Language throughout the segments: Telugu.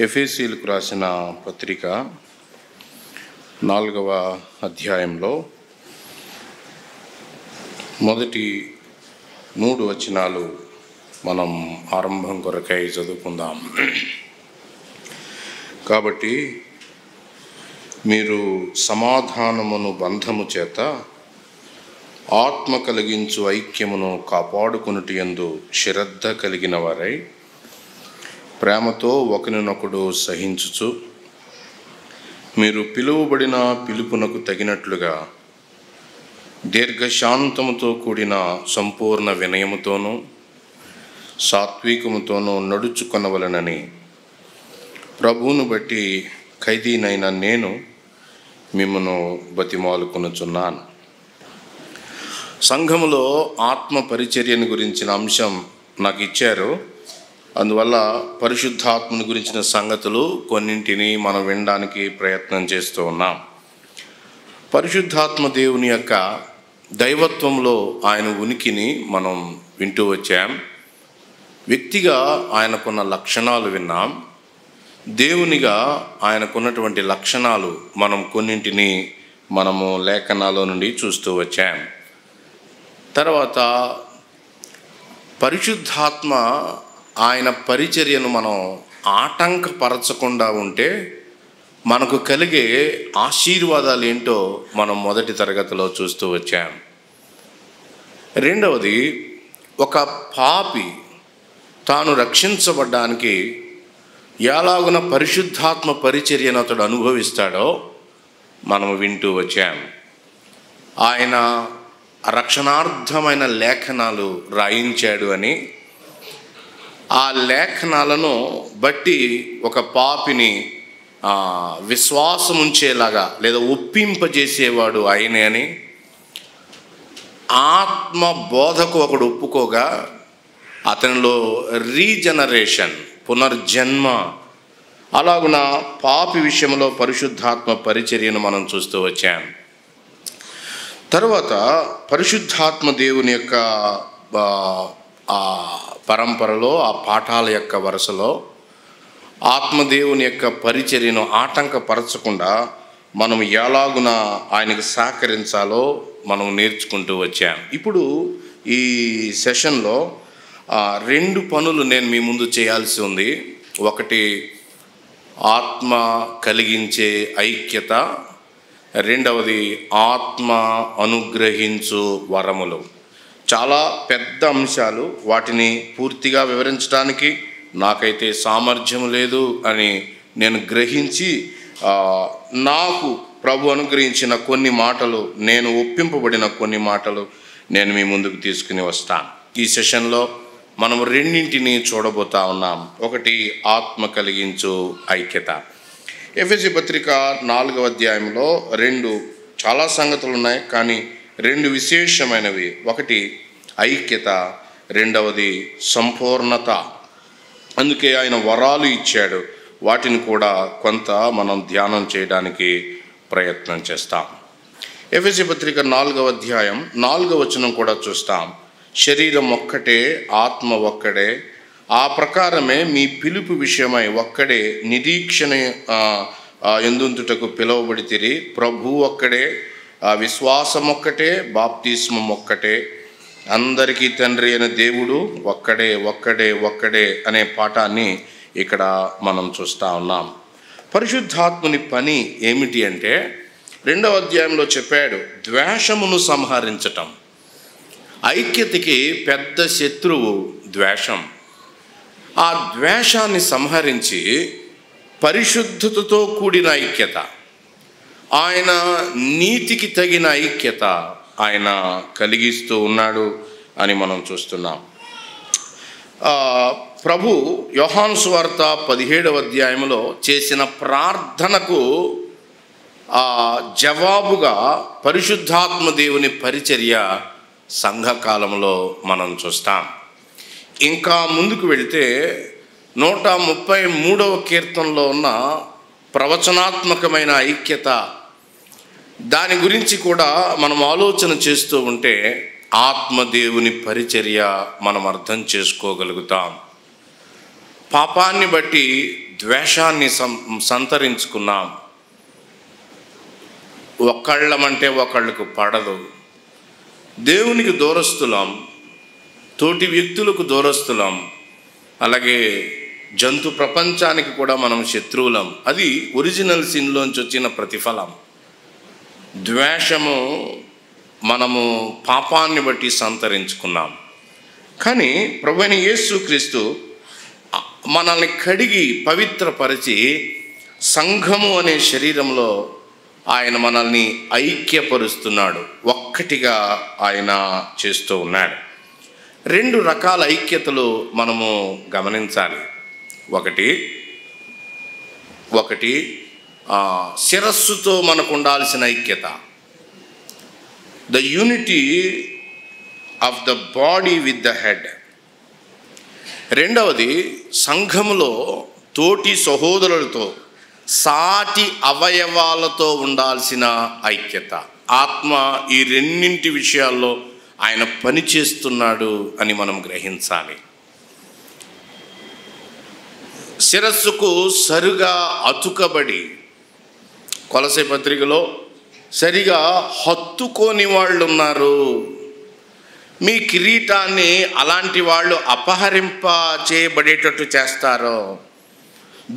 ఎఫెసీయులకు రాసిన పత్రిక 4వ అధ్యాయంలో మొదటి 3 వచనాలు మనం ఆరంభం కొరకై చదువుకుందాం. కాబట్టి మీరు సమాధానమును బంధము చేత ఆత్మ కలిగించు ఐక్యమును కాపాడుకొనుట యందు శ్రద్ధ కలిగిన వారై ప్రేమతో ఒకరినొకడు సహించుచు మీరు పిలువబడిన పిలుపునకు తగినట్లుగా దీర్ఘశాంతముతో కూడిన సంపూర్ణ వినయముతోనూ సాత్వికముతోనూ నడుచుకొనవలెనని ప్రభువును బట్టి ఖైదీనైన నేను మిమ్మును బతిమాలుకొనుచున్నాను. సంఘములో ఆత్మ పరిచర్యను గురించిన అంశం నాకు ఇచ్చారు. అందువల్ల పరిశుద్ధాత్మను గురించిన సంగతులు కొన్నింటిని మనం వినడానికి ప్రయత్నం చేస్తూ ఉన్నాం. పరిశుద్ధాత్మ దేవుని యొక్క దైవత్వంలో ఆయన ఉనికిని మనం వింటూ వచ్చాం. వ్యక్తిగా ఆయనకున్న లక్షణాలు విన్నాం. దేవునిగా ఆయనకున్నటువంటి లక్షణాలు మనం కొన్నింటిని మనము లేఖనాల నుండి చూస్తూ వచ్చాం. తర్వాత పరిశుద్ధాత్మ ఆయన పరిచర్యను మనం ఆటంకపరచకుండా ఉంటే మనకు కలిగే ఆశీర్వాదాలు ఏంటో మనం మొదటి తరగతిలో చూస్తూ వచ్చాం. రెండవది, ఒక పాపి తాను రక్షించబడ్డానికి ఎలాగున పరిశుద్ధాత్మ పరిచర్యను అతడు అనుభవిస్తాడో మనం వింటూ వచ్చాం. ఆయన రక్షణార్థమైన లేఖనాలు రాయించాడు అని, ఆ లేఖనాలను బట్టి ఒక పాపిని విశ్వాసం ఉంచేలాగా లేదా ఒప్పింపజేసేవాడు ఆయనే అని, ఆత్మ బోధకు ఒకడు ఒప్పుకోగా అతనిలో రీజనరేషన్, పునర్జన్మ, అలాగున పాపి విషయంలో పరిశుద్ధాత్మ పరిచర్యను మనం చూస్తూ వచ్చాం. తరువాత పరిశుద్ధాత్మ దేవుని యొక్క ఆ పరంపరలో, ఆ పాఠాల యొక్క వరుసలో ఆత్మదేవుని యొక్క పరిచర్యను ఆటంకపరచకుండా మనం ఎలాగున ఆయనకు సహకరించాలో మనం నేర్చుకుంటూ వచ్చాం. ఇప్పుడు ఈ సెషన్లో 2 పనులు నేను మీ ముందు చేయాల్సి ఉంది. ఒకటి ఆత్మ కలిగించే ఐక్యత, రెండవది ఆత్మ అనుగ్రహించు వరములు. చాలా పెద్ద అంశాలు. వాటిని పూర్తిగా వివరించడానికి నాకైతే సామర్థ్యం లేదు అని నేను గ్రహించి నాకు ప్రభు అనుగ్రహించిన కొన్ని మాటలు, నేను ఒప్పింపబడిన కొన్ని మాటలు నేను మీ ముందుకు తీసుకుని వస్తాను. ఈ సెషన్లో మనం 2 చూడబోతా ఉన్నాం. ఒకటి ఆత్మ కలిగించు ఐక్యత. ఎఫెసీ పత్రిక 4వ అధ్యాయంలో 2 చాలా సంగతులు ఉన్నాయి, కానీ 2 విశేషమైనవి. ఒకటి ఐక్యత, రెండవది సంపూర్ణత. అందుకే ఆయన వరాలు ఇచ్చాడు. వాటిని కూడా కొంత మనం ధ్యానం చేయడానికి ప్రయత్నం చేస్తాం. ఎఫెసీ పత్రిక 4వ అధ్యాయం 4వ వచనం కూడా చూస్తాం. శరీరం ఒక్కటే, ఆత్మ ఒక్కడే, ఆ ప్రకారమే మీ పిలుపు విషయమై ఒక్కడే నిరీక్షణ ఎందుందుటకు పిలువబడితిరి. ప్రభు ఒక్కడే, విశ్వాసం ఒక్కటే, బాప్తిస్మం ఒక్కటే, అందరికీ తండ్రి అయిన దేవుడు ఒక్కడే ఒక్కడే ఒక్కడే అనే పాఠాన్ని ఇక్కడ మనం చూస్తూ ఉన్నాం. పరిశుద్ధాత్ముని పని ఏమిటి అంటే 2వ అధ్యాయంలో చెప్పాడు, ద్వేషమును సంహరించటం. ఐక్యతకి పెద్ద శత్రువు ద్వేషం. ఆ ద్వేషాన్ని సంహరించి పరిశుద్ధతతో కూడిన ఐక్యత, ఆయన నీతికి తగిన ఐక్యత ఆయన కలిగిస్తూ ఉన్నాడు అని మనం చూస్తున్నాం. ప్రభు యోహాను సువార్త 17వ అధ్యాయంలో చేసిన ప్రార్థనకు జవాబుగా పరిశుద్ధాత్మ దేవుని పరిచర్య సంఘకాలంలో మనం చూస్తాం. ఇంకా ముందుకు వెళితే 133వ కీర్తనలో ఉన్న ప్రవచనాత్మకమైన ఐక్యత, దాని గురించి కూడా మనం ఆలోచన చేస్తూ ఉంటే ఆత్మదేవుని పరిచర్య మనం అర్థం చేసుకోగలుగుతాం. పాపాన్ని బట్టి ద్వేషాన్ని సంతరించుకున్నాం. ఒకళ్ళమంటే ఒకళ్ళకు పడదు. దేవునికి దూరస్తులం, తోటి వ్యక్తులకు దూరస్తులం, అలాగే జంతు ప్రపంచానికి కూడా మనం శత్రువులం. అది ఒరిజినల్ సిన్లోంచి వచ్చిన ప్రతిఫలం. ద్వేషము మనము పాపాన్ని బట్టి సంతరించుకున్నాం. కానీ ప్రభువైన యేసుక్రీస్తు మనల్ని కడిగి పవిత్రపరిచి సంఘము అనే శరీరంలో ఆయన మనల్ని ఐక్యపరుస్తున్నాడు. ఒక్కటిగా ఆయన చేస్తూ ఉన్నాడు. 2 రకాల ఐక్యతలు మనము గమనించాలి. ఒకటి శిరస్సుతో మనకు ఉండాల్సిన ఐక్యత, the unity of the body with the head. రెండవది సంఘములో తోటి సహోదరులతో సాటి అవయవాలతో ఉండాల్సిన ఐక్యత. ఆత్మ ఈ రెండింటి విషయాల్లో ఆయన పనిచేస్తున్నాడు అని మనం గ్రహించాలి. శిరస్సుకు సరిగా అతుకబడి, కొలసే పత్రికలో సరిగా హత్తుకోని వాళ్ళు ఉన్నారు. మీ కిరీటాన్ని అలాంటి వాళ్ళు అపహరింప చేయబడేటట్టు చేస్తారో,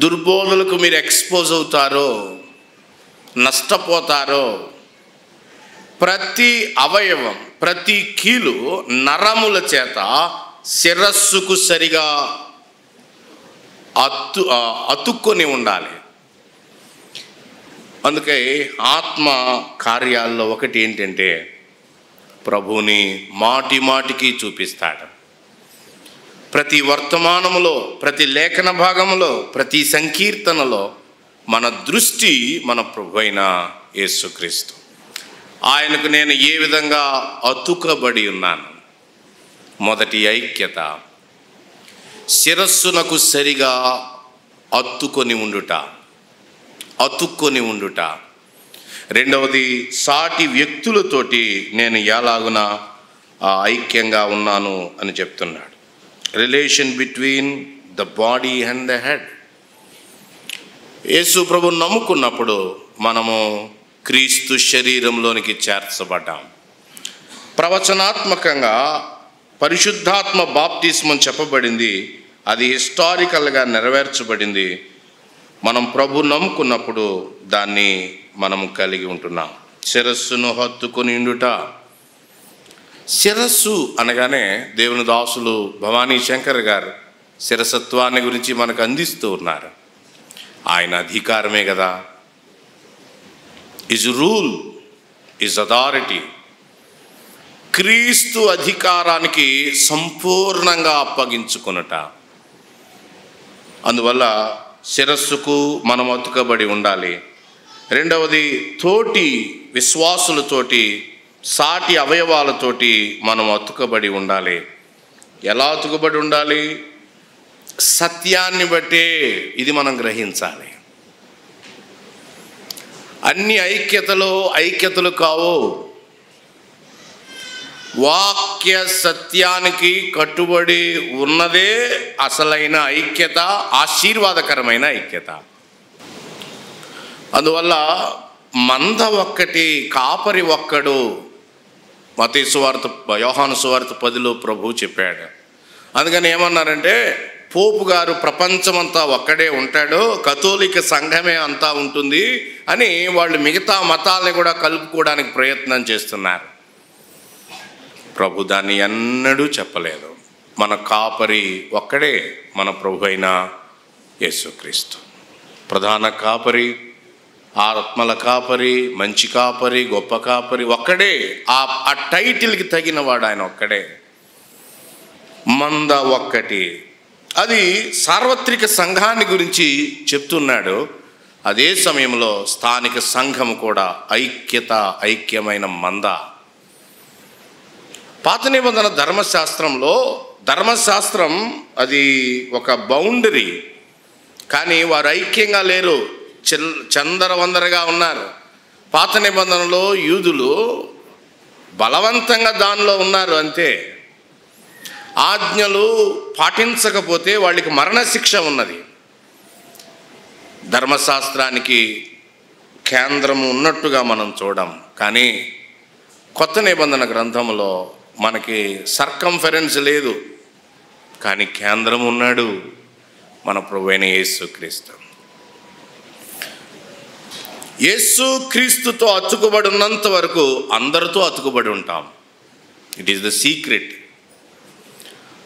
దుర్బోధలకు మీరు ఎక్స్పోజ్ అవుతారో, నష్టపోతారో. ప్రతి అవయవం, ప్రతి కీలు నరముల చేత శిరస్సుకు సరిగా అతుక్కొని ఉండాలి. అందుకే ఆత్మ కార్యాల్లో ఒకటి ఏంటంటే ప్రభువుని మాటి మాటికి చూపిస్తాడు. ప్రతి వర్తమానములో, ప్రతి లేఖన భాగములో, ప్రతి సంకీర్తనలో మన దృష్టి మన ప్రభువైన యేసుక్రీస్తు. ఆయనకు నేను ఏ విధంగా అతుకబడి ఉన్నాను. మొదటి ఐక్యత శిరస్సునకు సరిగా అతుక్కొని ఉండుట. రెండవది సాటి వ్యక్తులతోటి నేను ఎలాగున ఐక్యంగా ఉన్నాను అని చెప్తున్నాడు. Relation between the body and the head. Yesu ప్రభు నమ్ముకున్నప్పుడు మనము క్రీస్తు శరీరంలోనికి చేర్చబడ్డాం. ప్రవచనాత్మకంగా పరిశుద్ధాత్మ బాప్టిస్మం చెప్పబడింది. అది హిస్టారికల్గా నెరవేర్చబడింది. మనం ప్రభు నమ్ముకున్నప్పుడు దాన్ని మనం కలిగి ఉంటున్నాం. శిరస్సును హత్తుకొని ఉండుట. శిరస్సు అనగానే దేవుని దాసులు భవానీ శంకర్ గారు శిరసత్వాన్ని గురించి మనకు అందిస్తూ ఉన్నారు. ఆయన అధికారమే కదా. Is rule, is authority. క్రీస్తు అధికారానికి సంపూర్ణంగా అప్పగించుకొనుట. అందువల్ల శిరస్సుకు మనం అతుకబడి ఉండాలి. రెండవది తోటి విశ్వాసులతోటి, సాటి అవయవాలతోటి మనం అతుకబడి ఉండాలి. ఎలా అతుకబడి ఉండాలి? సత్యాన్ని బట్టే ఇది మనం గ్రహించాలి. అన్ని ఐక్యతలు కావు. వాక్య సత్యానికి కట్టుబడి ఉన్నదే అసలైన ఐక్యత, ఆశీర్వాదకరమైన ఐక్యత. అందువల్ల మంద ఒక్కటి, కాపరి ఒక్కడు. మత్తయి సువార్త, యోహాను సువార్త 10లో ప్రభువు చెప్పాడు. అందుకని ఏమన్నారంటే, పోపు గారు ప్రపంచమంతా ఒక్కడే ఉంటాడు, కథోలిక సంఘమే అంతా ఉంటుంది అని వాళ్ళు మిగతా మతాలని కూడా కలుపుకోవడానికి ప్రయత్నం చేస్తున్నారు. ప్రభు దాన్ని ఎన్నడూ చెప్పలేదు. మన కాపరి ఒక్కడే, మన ప్రభు అయిన యేసుక్రీస్తు. ప్రధాన కాపరి, ఆత్మల కాపరి, మంచి కాపరి, గొప్ప కాపరి ఒక్కడే. ఆ టైటిల్కి తగిన వాడు ఆయన ఒక్కడే. మంద ఒక్కటి. అది సార్వత్రిక సంఘాన్ని గురించి చెప్తున్నాడు. అదే సమయంలో స్థానిక సంఘం కూడా ఐక్యమైన మంద. పాత నిబంధన ధర్మశాస్త్రం అది ఒక బౌండరీ. కానీ వారు ఐక్యంగా లేరు, చందరవందరగా ఉన్నారు. పాత నిబంధనలో యూదులు బలవంతంగా దానిలో ఉన్నారు అంతే. ఆజ్ఞలు పాటించకపోతే వాళ్ళకి మరణశిక్ష ఉన్నది. ధర్మశాస్త్రానికి కేంద్రము ఉన్నట్టుగా మనం చూడం. కానీ కొత్త నిబంధన గ్రంథంలో మనకి సర్కంఫరెన్స్ లేదు, కానీ కేంద్రం ఉన్నాడు, మన ప్రభువైన యేసుక్రీస్తు. యేసుక్రీస్తుతో అతుకుబడి ఉన్నంత వరకు అందరితో అతుకుబడి ఉంటాం. It is the secret.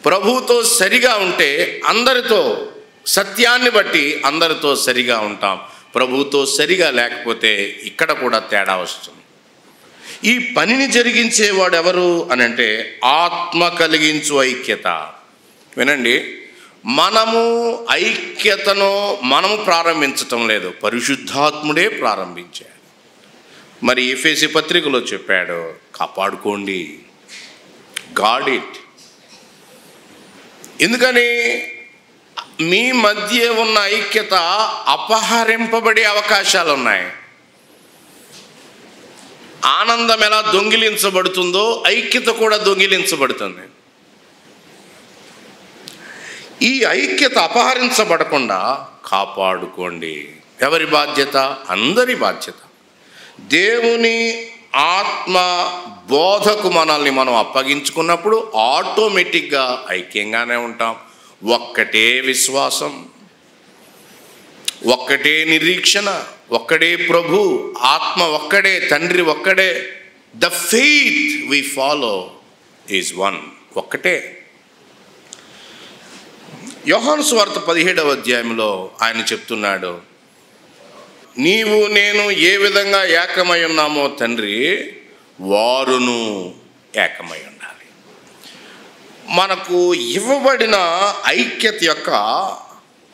ప్రభువుతో సరిగా ఉంటే అందరితో, సత్యాన్ని బట్టి అందరితో సరిగా ఉంటాం. ప్రభువుతో సరిగా లేకపోతే ఇక్కడ కూడా తేడా వస్తుంది. ఈ పనిని జరిగించేవాడు ఎవరు అని అంటే ఆత్మ కలిగించు ఐక్యత. వినండి, మనము ఐక్యతను మనము ప్రారంభించటం లేదు, పరిశుద్ధాత్ముడే ప్రారంభించాడు. మరి ఎఫెసీ పత్రికలో చెప్పాడు, కాపాడుకోండి, గాడ్ ఇట్. ఎందుకని? మీ మధ్య ఉన్న ఐక్యత అపహరింపబడే అవకాశాలు ఉన్నాయి. ఆనందం ఎలా దొంగిలించబడుతుందో ఐక్యత కూడా దొంగిలించబడుతుంది. ఈ ఐక్యత అపహరించబడకుండా కాపాడుకోండి. ఎవరి బాధ్యత? అందరి బాధ్యత. దేవుని ఆత్మ బోధకు మనల్ని మనం అప్పగించుకున్నప్పుడు ఆటోమేటిక్గా ఐక్యంగానే ఉంటాం. ఒక్కటే విశ్వాసం, ఒక్కటే నిరీక్షణ, ఒక్కడే ప్రభు, ఆత్మ ఒక్కడే, తండ్రి ఒక్కడే. The faith we follow is one, ఒక్కటే. యోహాను సువార్త 17వ అధ్యాయంలో ఆయన చెప్తున్నాడు, నీవు నేను ఏ విధంగా ఏకమై ఉన్నామో తండ్రి, వారును ఏకమై ఉండాలి. మనకు ఇవ్వబడిన ఐక్యత యొక్క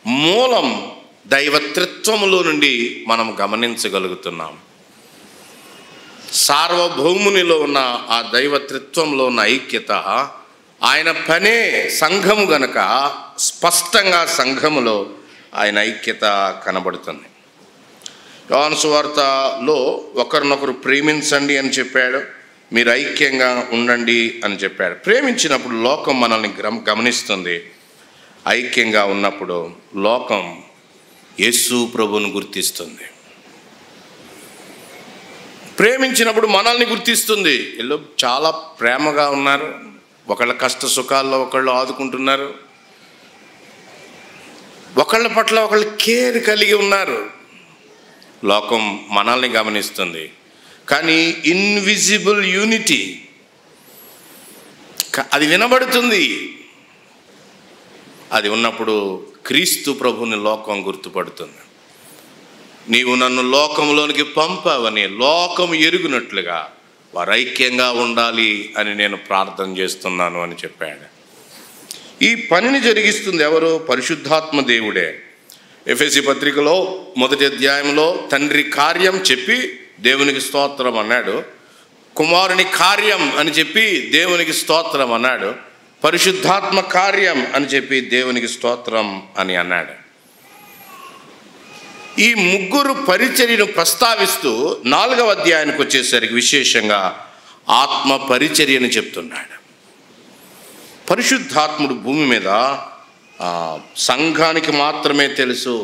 మూలం దైవత్రిత్వములో నుండి మనం గమనించగలుగుతున్నాం. సార్వభౌమునిలో ఉన్న ఆ దైవత్రిత్వంలో ఉన్న ఐక్యత, ఆయన పనే సంఘము గనక స్పష్టంగా సంఘములో ఆయన ఐక్యత కనబడుతుంది. యోహాను సువార్తలో ఒకరినొకరు ప్రేమించండి అని చెప్పాడు, మీరు ఐక్యంగా ఉండండి అని చెప్పాడు. ప్రేమించినప్పుడు లోకం మనల్ని గమనిస్తుంది. ఐక్యంగా ఉన్నప్పుడు లోకం యేసు ప్రభువును గుర్తిస్తుంది. ప్రేమించినప్పుడు మనల్ని గుర్తిస్తుంది. వీళ్ళు చాలా ప్రేమగా ఉన్నారు, ఒకళ్ళ కష్ట సుఖాల్లో ఒకళ్ళు ఆదుకుంటున్నారు, ఒకళ్ళ పట్ల ఒకళ్ళు కేర్ కలిగి ఉన్నారు. లోకం మనల్ని గమనిస్తుంది. కానీ ఇన్విజిబుల్ యూనిటీ అది వినబడుతుంది. అది ఉన్నప్పుడు క్రీస్తు ప్రభుని లోకం గుర్తుపడుతుంది. నీవు నన్ను లోకంలోనికి పంపావని లోకం ఎరుగునట్లుగా వారు ఐక్యంగా ఉండాలి అని నేను ప్రార్థన చేస్తున్నాను అని చెప్పాడు. ఈ పనిని జరిగిస్తుంది ఎవరు? పరిశుద్ధాత్మ దేవుడే. ఎఫెసీ పత్రికలో 1వ అధ్యాయంలో తండ్రి కార్యం చెప్పి దేవునికి స్తోత్రం అన్నాడు, కుమారుని కార్యం అని చెప్పి దేవునికి స్తోత్రం అన్నాడు, పరిశుద్ధాత్మ కార్యం అని చెప్పి దేవునికి స్తోత్రం అని అన్నాడు. ఈ ముగ్గురు పరిచర్యను ప్రస్తావిస్తూ 4వ అధ్యాయానికి వచ్చేసరికి విశేషంగా ఆత్మ పరిచర్యను చెప్తున్నాడు. పరిశుద్ధాత్ముడు భూమి మీద సంఘానికి మాత్రమే తెలుసు,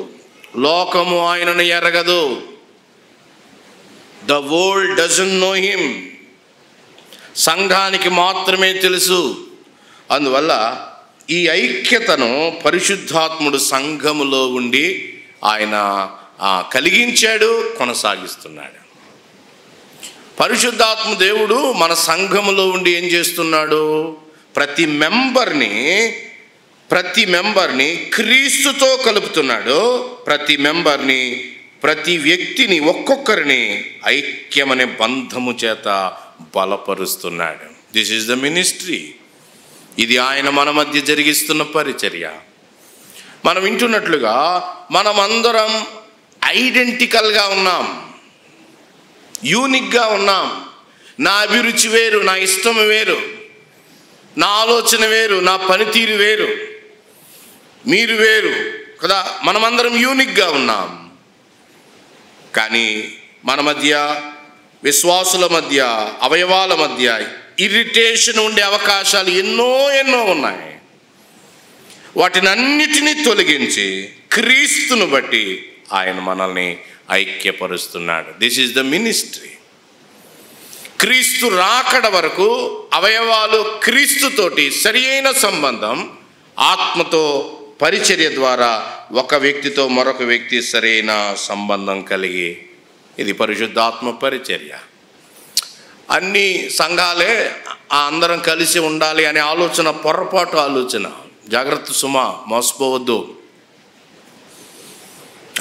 లోకము ఆయనను ఎరగదు. The world doesn't know him. సంఘానికి మాత్రమే తెలుసు. అందువల్ల ఈ ఐక్యతను పరిశుద్ధాత్ముడు సంఘములో ఉండి ఆయన కలిగించాడు, కొనసాగిస్తున్నాడు. పరిశుద్ధాత్మ దేవుడు మన సంఘములో ఉండి ఏం చేస్తున్నాడు? ప్రతి మెంబర్ని క్రీస్తుతో కలుపుతున్నాడు. ప్రతి వ్యక్తిని, ఒక్కొక్కరిని ఐక్యమనే బంధము చేత బలపరుస్తున్నాడు. This is the ministry. ఇది ఆయన మన మధ్య జరిగిస్తున్న పరిచర్య. మనం వింటున్నట్లుగా మనమందరం ఐడెంటికల్గా ఉన్నాం, యూనిక్గా ఉన్నాం. నా అభిరుచి వేరు, నా ఇష్టం వేరు, నా ఆలోచన వేరు, నా పనితీరు వేరు, మీరు వేరు కదా. మనమందరం యూనిక్గా ఉన్నాం. కానీ మన మధ్య, విశ్వాసుల మధ్య, అవయవాల మధ్య ఇరిటేషన్ ఉండే అవకాశాలు ఎన్నో ఉన్నాయి. వాటినన్నిటినీ తొలగించి క్రీస్తును బట్టి ఆయన మనల్ని ఐక్యపరుస్తున్నాడు. This is the ministry. Kristu రాకడ వరకు అవయవాలు క్రీస్తుతోటి సరి అయిన సంబంధం, ఆత్మతో పరిచర్య ద్వారా ఒక వ్యక్తితో మరొక వ్యక్తి సరైన సంబంధం కలిగి, ఇది పరిశుద్ధాత్మ పరిచర్య. అన్ని సంఘాలే అందరం కలిసి ఉండాలి అనే ఆలోచన పొరపాటు ఆలోచన. జాగ్రత్త సుమా, మోసపోవద్దు.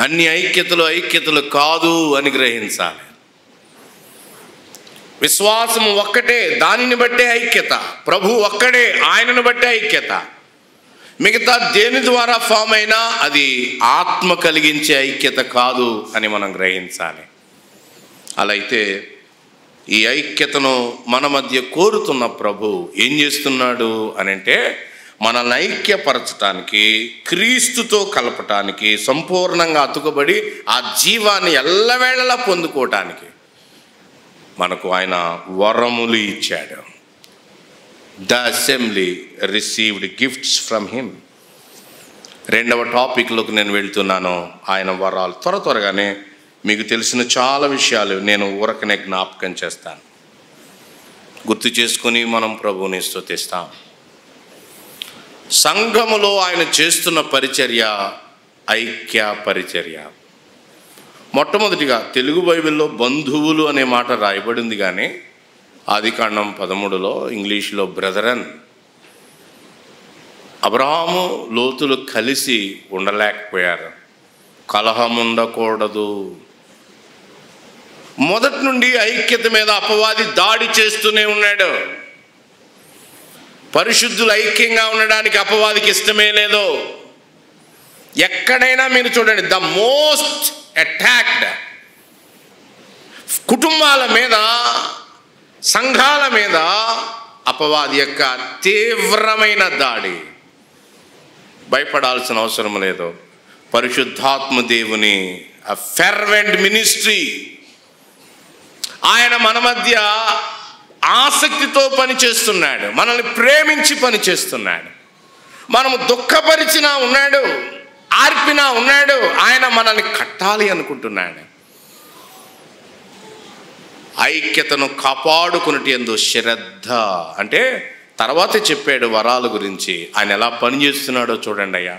అన్ని ఐక్యతలు కాదు అని గ్రహించాలి. విశ్వాసం ఒక్కటే, దానిని బట్టే ఐక్యత. ప్రభు ఒక్కడే, ఆయనను బట్టే ఐక్యత. మిగతా దేని ద్వారా ఫామ్ అయినా అది ఆత్మ కలిగించే ఐక్యత కాదు అని మనం గ్రహించాలి. అలా అయితే ఈ ఐక్యతను మన మధ్య కోరుతున్న ప్రభు ఏం చేస్తున్నాడు అని అంటే, మనల్ని ఐక్యపరచటానికి, క్రీస్తుతో కలపటానికి, సంపూర్ణంగా అతుకబడి ఆ జీవాన్ని ఎల్లవేళలా పొందుకోవటానికి మనకు ఆయన వరములు ఇచ్చాడు. The assembly received gifts from him. రెండవ టాపిక్లోకి నేను వెళ్తున్నాను. ఆయన వరాలు. త్వరగానే మీకు తెలిసిన చాలా విషయాలు నేను ఊరకనే జ్ఞాపకం చేస్తాను. గుర్తు చేసుకొని మనం ప్రభువుని స్తుతిస్తాం. సంఘములో ఆయన చేస్తున్న పరిచర్య ఐక్య పరిచర్య. మొట్టమొదటిగా తెలుగు బైబిల్లో బంధువులు అనే మాట రాయబడింది, కానీ ఆదికాండం 13లో ఇంగ్లీష్లో బ్రదరన్. అబ్రహాము లోతులు కలిసి ఉండలేకపోయారు. కలహం ఉండకూడదు. మొదటి నుండి ఐక్యత మీద అపవాది దాడి చేస్తూనే ఉన్నాడు. పరిశుద్ధులు ఐక్యంగా ఉండడానికి అపవాదికి ఇష్టమే లేదు. ఎక్కడైనా మీరు చూడండి, ద మోస్ట్ అటాక్డ్ కుటుంబాల మీద, సంఘాల మీద అపవాది యొక్క తీవ్రమైన దాడి. భయపడాల్సిన అవసరం లేదు. పరిశుద్ధాత్మ దేవుని ఆ ఫెర్వెంట్ మినిస్ట్రీ, ఆయన మన మధ్య ఆసక్తితో పనిచేస్తున్నాడు. మనల్ని ప్రేమించి పనిచేస్తున్నాడు. మనము దుఃఖపరిచినా ఉన్నాడు, ఆర్పినా ఉన్నాడు. ఆయన మనల్ని కట్టాలి అనుకుంటున్నాడు. ఐక్యతను కాపాడుకున్నట్టు ఎందు శ్రద్ధ అంటే తర్వాత చెప్పాడు వరాల గురించి. ఆయన ఎలా పనిచేస్తున్నాడో చూడండి అయ్యా.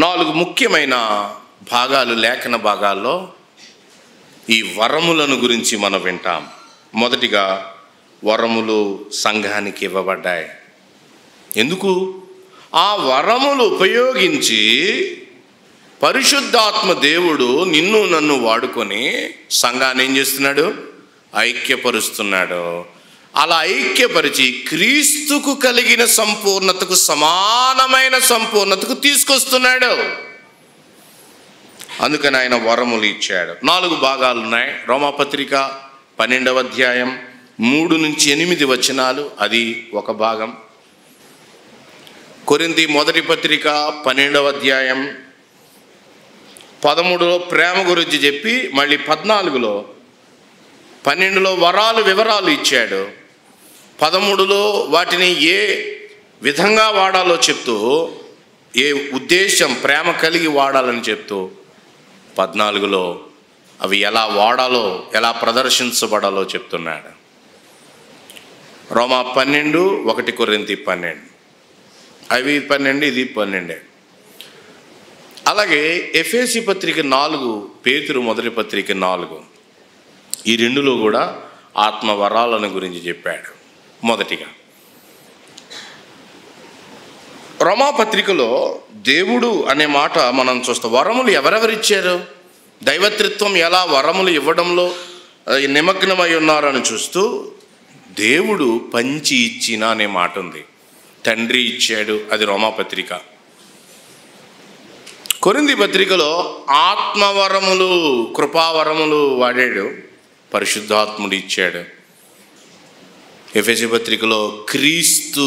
4 ముఖ్యమైన భాగాలు, లేఖన భాగాల్లో ఈ వరములను గురించి మనం వింటాం. మొదటిగా, వరములు సంఘానికి ఇవ్వబడ్డాయి. ఎందుకు? ఆ వరములు ఉపయోగించి పరిశుద్ధాత్మ దేవుడు నిన్ను నన్ను వాడుకొని సంఘాన్ని ఏం చేస్తున్నాడు? ఐక్యపరుస్తున్నాడు. అలా ఐక్యపరిచి క్రీస్తుకు కలిగిన సంపూర్ణతకు సమానమైన సంపూర్ణతకు తీసుకొస్తున్నాడు. అందుకని ఆయన వరములు ఇచ్చాడు. 4 భాగాలు ఉన్నాయి. రోమాపత్రిక 12వ అధ్యాయం 3 నుంచి 8 వచనాలు, అది ఒక భాగం. కొరింథీ మొదటి పత్రిక 12వ అధ్యాయం 13లో ప్రేమ గురించి చెప్పి, మళ్ళీ 14లో 12లో వరాలు వివరాలు ఇచ్చాడు. 13లో వాటిని ఏ విధంగా వాడాలో చెప్తూ, ఏ ఉద్దేశం ప్రేమ కలిగి వాడాలని చెప్తూ, 14లో అవి ఎలా వాడాలో, ఎలా ప్రదర్శించబడాలో చెప్తున్నాడు. రోమా 12, 1 కొరింథీ 12, అవి 12, ఇది 12. అలాగే ఎఫెసీ పత్రిక 4, పేతురు మొదటి పత్రిక 4, ఈ 2లో కూడా ఆత్మ వరాలను గురించి చెప్పాడు. మొదటిగా రోమాపత్రికలో దేవుడు అనే మాట మనం చూస్తాం. వరములు ఎవరెవరిచ్చారు, దైవత్రిత్వం ఎలా వరములు ఇవ్వడంలో నిమగ్నమై ఉన్నారని చూస్తూ, దేవుడు పంచి ఇచ్చిన అనే మాట ఉంది. తండ్రి ఇచ్చాడు, అది రోమాపత్రిక. కొరింథీ పత్రికలో ఆత్మవరములు, కృపావరములు వాడాడు, పరిశుద్ధాత్ముడు ఇచ్చాడు. ఎఫెసీ పత్రికలో క్రీస్తు,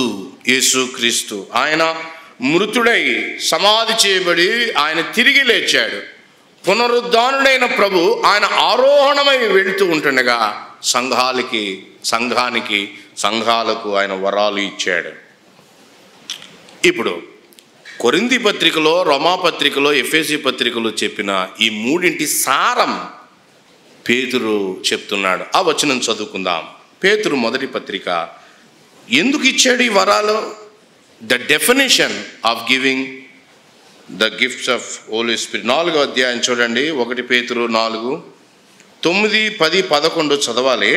యేసు క్రీస్తు, ఆయన మృతుడై సమాధి చేయబడి ఆయన తిరిగి లేచాడు. పునరుద్ధానుడైన ప్రభు ఆయన ఆరోహణమై వెళుతూ ఉంటుండగా సంఘాలకు ఆయన వరాలు ఇచ్చాడు. ఇప్పుడు కొరింథీ పత్రికలో, రోమా పత్రికలో, ఎఫెసీ పత్రికలో చెప్పిన ఈ మూడింటి సారం పేతురు చెప్తున్నాడు. ఆ వచనం చదువుకుందాం. పేతురు మొదటి పత్రిక. ఎందుకు ఇచ్చాడు ఈ వరాలు? The definition of giving the gifts of holy spirit. 4వ అధ్యాయం చూడండి. 1 పేతురు 4, 9, 10, 11 చదవాలి.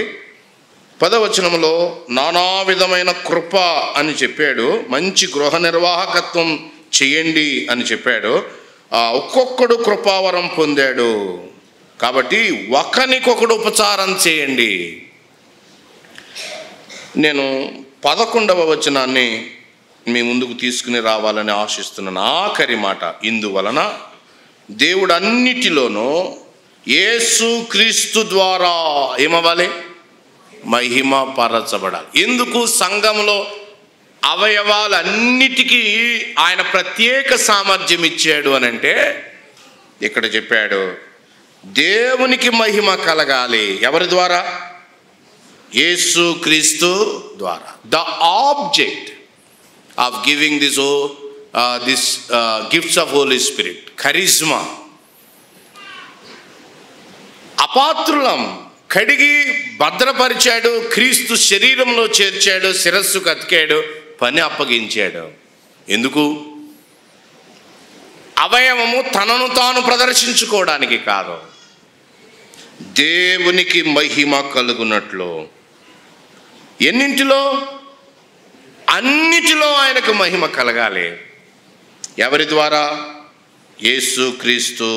10వ వచనంలో నానా విధమైన కృప అని చెప్పాడు. మంచి గృహ నిర్వాహకత్వం చేయండి అని చెప్పాడు. ఒక్కొక్కడు కృపావరం పొందాడు కాబట్టి ఒకరికొకడు ఉపచారం చేయండి. నేను 11వ వచనాన్ని మీ ముందుకు తీసుకుని రావాలని ఆశిస్తున్నాను. ఆఖరి మాట, ఇందువలన దేవుడు అన్నిటిలోనూ యేసు క్రీస్తు ద్వారా ఏమవ్వాలి? మహిమ పరచబడాలి. ఎందుకు? సంఘంలో అవయవాలన్నిటికీ ఆయన ప్రత్యేక సామర్థ్యం ఇచ్చాడు అని అంటే ఇక్కడ చెప్పాడు, దేవునికి మహిమ కలగాలి. ఎవరి ద్వారా? యేసు క్రీస్తు ద్వారా. The object of giving this gifts of holy spirit, charisma. అపాత్రులం కడిగి భద్రపరిచాడు, క్రీస్తు శరీరంలో చేర్చాడు, శిరస్సు కతికాడు, పని అప్పగించాడు. ఎందుకు? అవయవము తనను తాను ప్రదర్శించుకోవడానికి కాదు, దేవునికి మహిమ కలుగునట్లు. ఎన్నింటిలో? అన్నిటిలో ఆయనకు మహిమ కలగాలి. ఎవరి ద్వారా? యేసు క్రీస్తు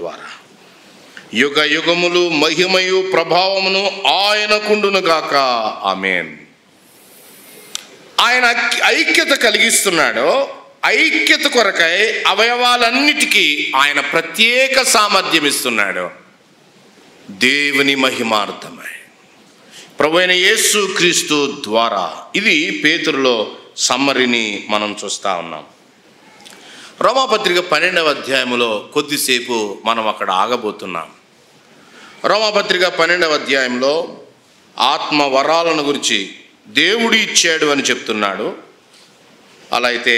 ద్వారా. యుగ యుగములు మహిమయు ప్రభావమును ఆయనకుండును గాక. ఆమేన్. ఆయన ఐక్యత కలిగిస్తున్నాడు. ఐక్యత కొరకై అవయవాలన్నిటికీ ఆయన ప్రత్యేక సామర్థ్యం ఇస్తున్నాడు. దేవుని మహిమార్థమై ప్రభువైన యేసు క్రీస్తు ద్వారా. ఇది పేతురులో సమ్మరిని మనం చూస్తూ ఉన్నాం. రోమాపత్రిక 12వ అధ్యాయంలో కొద్దిసేపు మనం అక్కడ ఆగబోతున్నాం. రోమాపత్రిక 12వ అధ్యాయంలో ఆత్మ వరాలను గురించి దేవుడు ఇచ్చాడు అని చెప్తున్నాడు. అలా అయితే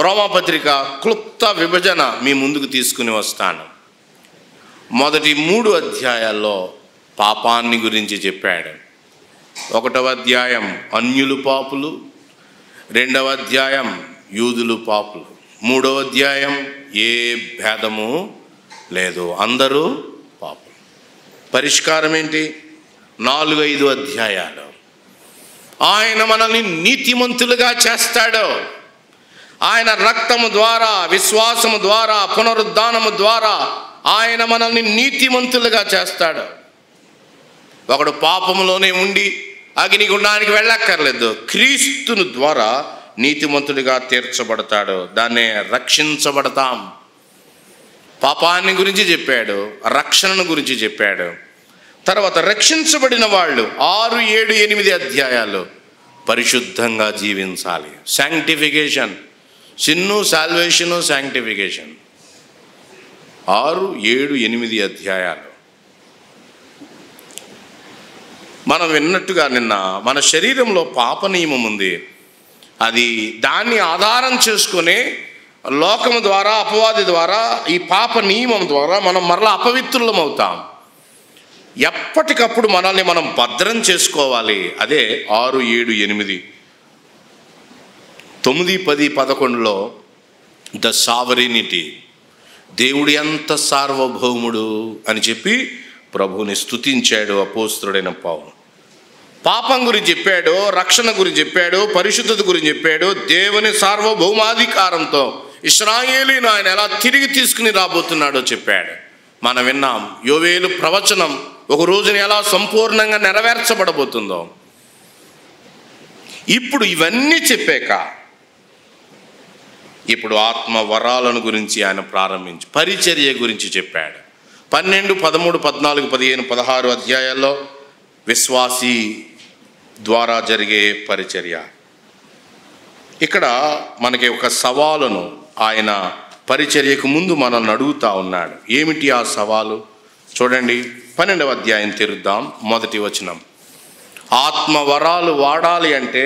రోమాపత్రిక క్లుప్త విభజన మీ ముందుకు తీసుకుని వస్తాను. మొదటి 3 అధ్యాయాల్లో పాపాన్ని గురించి చెప్పాడు. 1వ అధ్యాయం అన్యులు పాపులు, 2వ అధ్యాయం యూదులు పాపులు, 3వ అధ్యాయం ఏ భేదము లేదు, అందరూ పాపులు. పరిష్కారం ఏంటి? 4-5 అధ్యాయాలు ఆయన మనల్ని నీతిమంతులుగా చేస్తాడు. ఆయన రక్తము ద్వారా, విశ్వాసము ద్వారా, పునరుద్ధానము ద్వారా ఆయన మనల్ని నీతిమంతులుగా చేస్తాడు. ఒకడు పాపములోనే ఉండి అగ్నిగుండానికి వెళ్ళక్కర్లేదు. క్రీస్తుని ద్వారా నీతిమంతుడిగా తీర్చబడతాడు. దాన్నే రక్షించబడతాం. పాపాన్ని గురించి చెప్పాడు, రక్షణను గురించి చెప్పాడు. తర్వాత రక్షించబడిన వాళ్ళు 6, 7, 8 అధ్యాయాలు పరిశుద్ధంగా జీవించాలి. Sanctification, సిన్ను, సాల్వేషను, sanctification. 6, 7, 8 అధ్యాయాలు మనం విన్నట్టుగా నిన్న మన శరీరంలో పాప నియమం ఉంది. అది దాన్ని ఆధారం చేసుకుని లోకము ద్వారా, అపవాది ద్వారా, ఈ పాప నియమం ద్వారా మనం మరలా అపవిత్రులం అవుతాం. ఎప్పటికప్పుడు మనల్ని మనం భద్రం చేసుకోవాలి. అదే 6, 7, 8, 9, 10, 11లో ద సావరినిటీ, దేవుడు ఎంత సార్వభౌముడు అని చెప్పి ప్రభువుని స్తుతించాడు అపోస్తలుడైన పౌలు. పాపం గురించి చెప్పాడు, రక్షణ గురించి చెప్పాడు, పరిశుద్ధత గురించి చెప్పాడు. దేవుని సార్వభౌమాధికారంతో ఇశ్రాయేలీని ఆయన ఎలా తిరిగి తీసుకుని రాబోతున్నాడో చెప్పాడు. మనం విన్నాం. యోవేలు ప్రవచనం ఒక రోజున ఎలా సంపూర్ణంగా నెరవేర్చబడబోతుందో. ఇప్పుడు ఇవన్నీ చెప్పాక ఇప్పుడు ఆత్మ వరాలను గురించి ఆయన ప్రారంభించి పరిచర్య గురించి చెప్పాడు. 12, 13, 14, 15, 16 అధ్యాయాల్లో విశ్వాసి ద్వారా జరిగే పరిచర్య. ఇక్కడ మనకి ఒక సవాలును ఆయన పరిచర్యకు ముందు మనల్ని అడుగుతూ ఉన్నాడు. ఏమిటి ఆ సవాలు? చూడండి, 12వ అధ్యాయం తెరుద్దాం. మొదటి వచనం. ఆత్మ వరాలు వాడాలి అంటే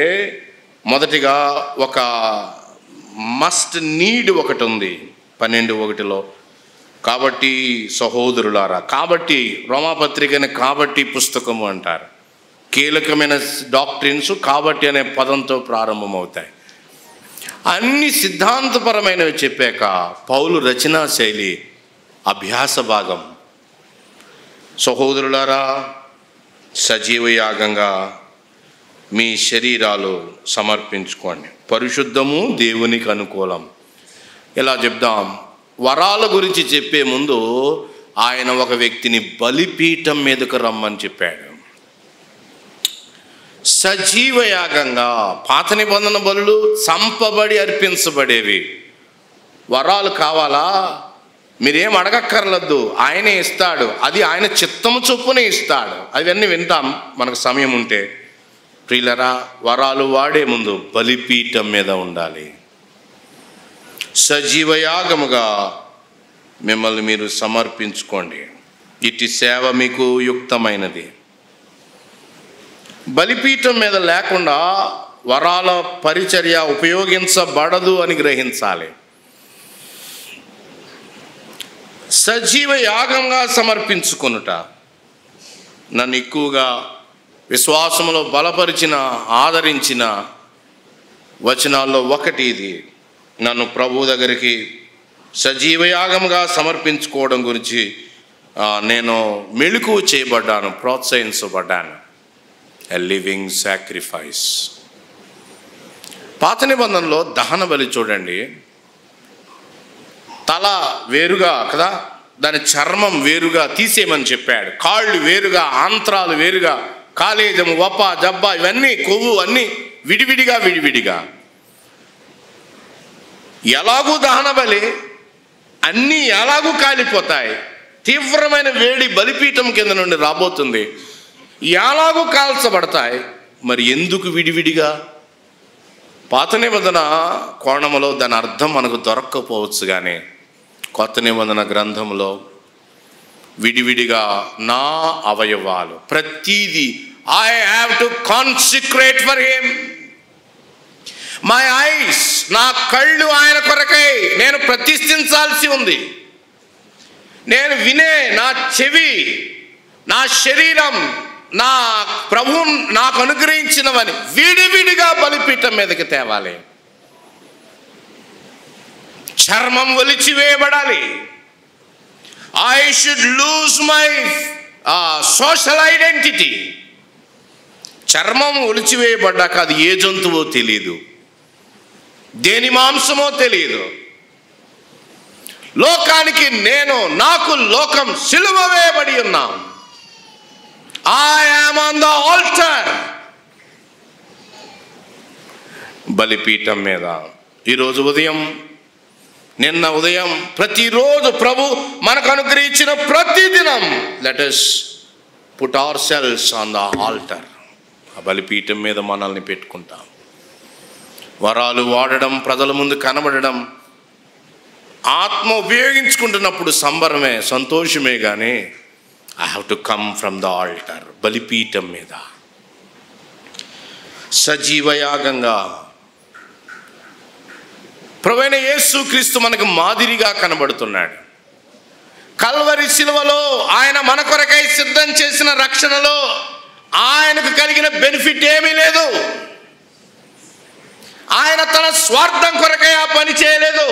మొదటిగా ఒక మస్ట్ నీడ్ ఒకటి ఉంది 12:1. కాబట్టి సహోదరులారా, కాబట్టి రోమాపత్రికని కాబట్టి పుస్తకము అంటారు. కీలకమైన డాక్ట్రిన్స్ కాబట్టి అనే పదంతో ప్రారంభమవుతాయి. అన్ని సిద్ధాంతపరమైనవి చెప్పాక పౌలు రచనా శైలి అభ్యాస భాగం. సహోదరులారా, సజీవ యాగంగా మీ శరీరాలు సమర్పించుకోండి, పరిశుద్ధము, దేవునికి అనుకూలం. ఇలా చెప్దాం. వరాల గురించి చెప్పే ముందు ఆయన ఒక వ్యక్తిని బలిపీఠం మీదకు రమ్మని చెప్పాడు. సజీవ యాగంగా. పాత నిబంధన బలులు చంపబడి అర్పించబడేవి. వరాలు కావాలా? మీరేం అడగక్కర్లేదు, ఆయనే ఇస్తాడు. అది ఆయన చిత్తము చొప్పునే ఇస్తాడు. అవన్నీ వింటాం మనకు సమయం ఉంటే. ప్రియులరా, వరాలు వాడే ముందు బలిపీఠం మీద ఉండాలి. సజీవ యాగముగా మిమ్మల్ని మీరు సమర్పించుకోండి, ఇట్టి సేవ మీకు యుక్తమైనది. బలిపీఠం మీద లేకుండా వరాల పరిచర్య ఉపయోగించబడదు అని గ్రహించాలి. సజీవ యాగంగా సమర్పించుకొనుట. నన్ను ఎక్కువగా విశ్వాసములో బలపరిచిన, ఆదరించిన వచనాల్లో ఒకటి ఇది. నన్ను ప్రభు దగ్గరికి సజీవయాగంగా సమర్పించుకోవడం గురించి నేను మెళుకువ చేయబడ్డాను, ప్రోత్సహించబడ్డాను. A living sacrifice. పాత నిబంధనలో దహన బలి చూడండి, తల వేరుగా కదా, దాని చర్మం వేరుగా తీసేయమని చెప్పాడు. కాళ్ళు వేరుగా, ఆంత్రాలు వేరుగా, కాలేజము, వప, జబ్బ, ఇవన్నీ కొవ్వు అన్నీ విడివిడిగా. ఎలాగూ దహన బలి, అన్నీ ఎలాగూ కాలిపోతాయి. తీవ్రమైన వేడి బలిపీఠం కింద నుండి రాబోతుంది, ఎలాగూ కాల్చబడతాయి. మరి ఎందుకు విడివిడిగా? పాత నిబంధన కోణములో దాని అర్థం మనకు దొరక్కపోవచ్చు, కానీ కొత్త నిబంధన గ్రంథంలో విడివిడిగా నా అవయవాలు ప్రతిదీ I have to consecrate for him. My eyes, నా కళ్ళు ఆయన కొరకై నేను ప్రతిష్ఠించాల్సి ఉంది. నేను వినే నా చెవి, నా శరీరం, నా ప్రభువు నాకు అనుగ్రహించినవని విడివిడిగా బలిపీఠం మీదకి తేవాలి. చర్మం ఒలిచివేయబడాలి. I should lose my social identity. చర్మం ఒలిచివేయబడ్డాక అది ఏ జంతువో తెలియదు, దేని మాంసమో తెలియదు. లోకానికి నాకు లోకం సిలువ వేయబడి ఉన్నాం. I am on the altar. బలిపీఠం మీద ఈరోజు ఉదయం, నిన్న ఉదయం, ప్రతిరోజు ప్రభు మనకు అనుగ్రహించిన ప్రతిదినం let us put ourselves on the altar. ఆ బలిపీఠం మీద మనల్ని పెట్టుకుంటాం. వరాలు వాడడం, ప్రజల ముందు కనబడడం, ఆత్మ ఉపయోగించుకుంటున్నప్పుడు సంబరమే, సంతోషమే. కానీ I have to come from the altar. బలిపీఠం మీద సజీవయాగంగా ప్రభువైన యేసుక్రీస్తు మనకు మాదిరిగా కనబడుతున్నాడు. కల్వరి శిలువలో ఆయన మన కొరకై సిద్ధం చేసిన రక్షణలో ఆయనకు కలిగిన బెనిఫిట్ ఏమీ లేదు. ఆయన తన స్వార్థం కొరకై ఆ పని చేయలేదు.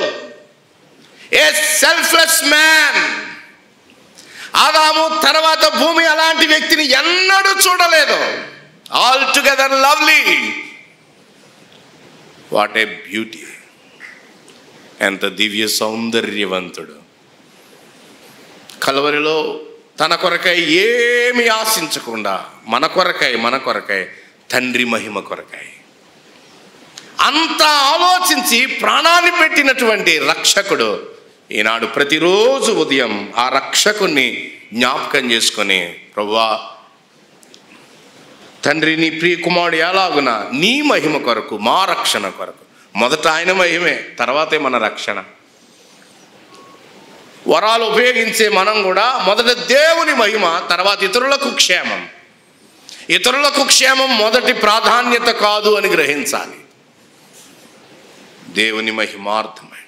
ఏ సెల్ఫ్లెస్ మ్యాన్. ఆదాము తర్వాత భూమి అలాంటి వ్యక్తిని ఎన్నడూ చూడలేదు. All together lovely. What a beauty. ఎంత దివ్య సౌందర్యవంతుడు. కల్వరిలో తన కొరకై ఏమి ఆశించకుండా మన కొరకై తండ్రి మహిమ కొరకై అంత ఆలోచించి ప్రాణాన్ని పెట్టినటువంటి రక్షకుడు ఈనాడు ప్రతిరోజు ఉదయం ఆ రక్షకుణ్ణి జ్ఞాపకం చేసుకొని, ప్రభువా తండ్రి, నీ ప్రియ కుమారుడు ఎలాగున నీ మహిమ కొరకు, మా రక్షణ కొరకు. మొదట ఆయన మహిమే, తర్వాతే మన రక్షణ. వరాలు ఉపయోగించే మనం కూడా మొదట దేవుని మహిమ, తర్వాత ఇతరులకు క్షేమం. ఇతరులకు క్షేమం మొదటి ప్రాధాన్యత కాదు అని గ్రహించాలి. దేవుని మహిమార్థమై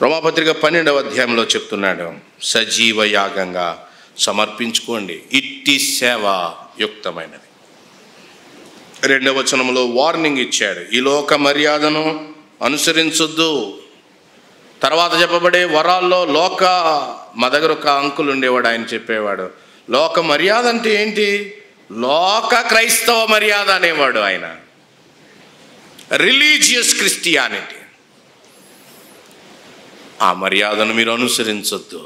రోమాపత్రిక 12వ అధ్యాయంలో చెప్తున్నాడు, సజీవ యాగంగా సమర్పించుకోండి, ఇట్టి సేవ యుక్తమైనది. 2వ వచనంలో వార్నింగ్ ఇచ్చాడు, ఈ లోక మర్యాదను అనుసరించొద్దు. తర్వాత చెప్పబడే వరాల్లో మా దగ్గర ఒక అంకుల్ ఉండేవాడు, ఆయన చెప్పేవాడు, లోక మర్యాద అంటే ఏంటి? లోక క్రైస్తవ మర్యాద అనేవాడు ఆయన. Religious Christianity. ఆ మర్యాదను మీరు అనుసరించొద్దు.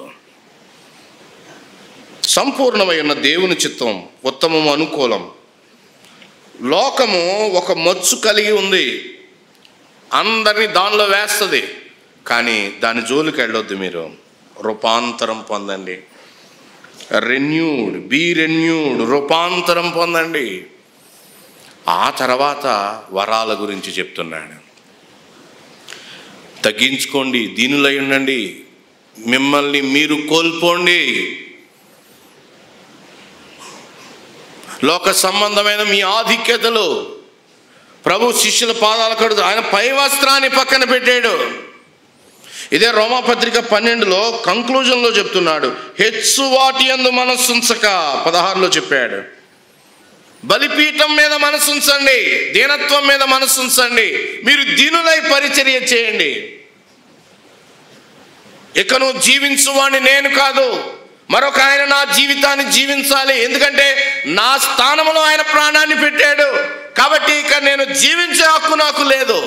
సంపూర్ణమై ఉన్న దేవుని చిత్తం ఉత్తమము, అనుకూలం. లోకము ఒక మచ్చు కలిగి ఉంది, అందరినీ దానిలో వేస్తుంది. కానీ దాని జోలికి వెళ్ళొద్దు. మీరు రూపాంతరం పొందండి. బీ రెన్యూడ్, రూపాంతరం పొందండి. ఆ తర్వాత వరాల గురించి చెప్తున్నాడు. తగ్గించుకోండి, దీనులై ఉండండి, మిమ్మల్ని మీరు కోల్పోండి. లోక సంబంధమైన మీ ఆధిక్యతలు ప్రభు శిష్యుల పాదాల కడుతూ ఆయన పై వస్త్రాన్ని పక్కన పెట్టాడు. ఇదే రోమాపత్రిక 12లో కంక్లూజన్లో చెప్తున్నాడు, హెచ్చు వాటి యందు మనస్సుంచక 16లో చెప్పాడు, బలిపీఠం మీద మనసుంచండి, దీనత్వం మీద మనసుంచండి, మీరు దీనులై పరిచర్య చేయండి. ఇకను జీవించువాడిని నేను కాదు, మరొక ఆయన నా జీవితాన్ని జీవించాలి. ఎందుకంటే నా స్థానంలో ఆయన ప్రాణాన్ని పెట్టాడు, కాబట్టి ఇక నేను జీవించే హక్కు నాకు లేదు.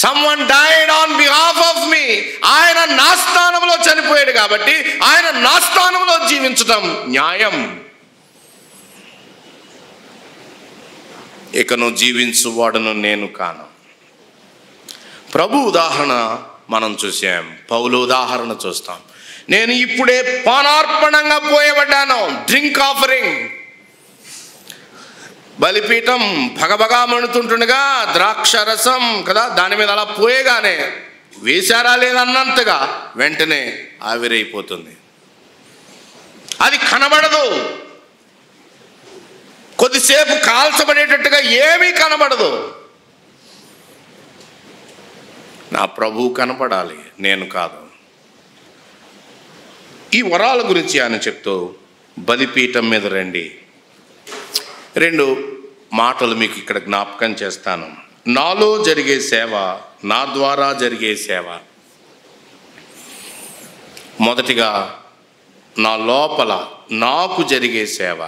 Someone died on behalf of me. ఆయన నా స్థానంలో చనిపోయాడు, కాబట్టి ఆయన నా స్థానంలో జీవించటం న్యాయం. ఇకను జీవించువాడను నేను కాను. ప్రభు ఉదాహరణ మనం చూసాం, పౌలు ఉదాహరణ చూస్తాం. నేను ఇప్పుడే పానార్పణంగా పోయబడ్డాను, డ్రింక్ ఆఫరింగ్. బలిపీఠం భగభగా మణుతుంటుండగా ద్రాక్ష రసం కదా, దాని మీద అలా పోయేగానే వేశారా లేదన్నంతగా వెంటనే ఆవిరైపోతుంది. అది కనబడదు, కొద్దిసేపు కాల్చబడేటట్టుగా ఏమీ కనబడదు. నా ప్రభువు కనపడాలి, నేను కాదు. ఈ వరాల గురించి ఆయన చెప్తూ బలిపీఠం మీద రండి. 2 మాటలు మీకు ఇక్కడ జ్ఞాపకం చేస్తాను. నాలో జరిగే సేవ, నా ద్వారా జరిగే సేవ. మొదటిగా నా లోపల నాకు జరిగే సేవ.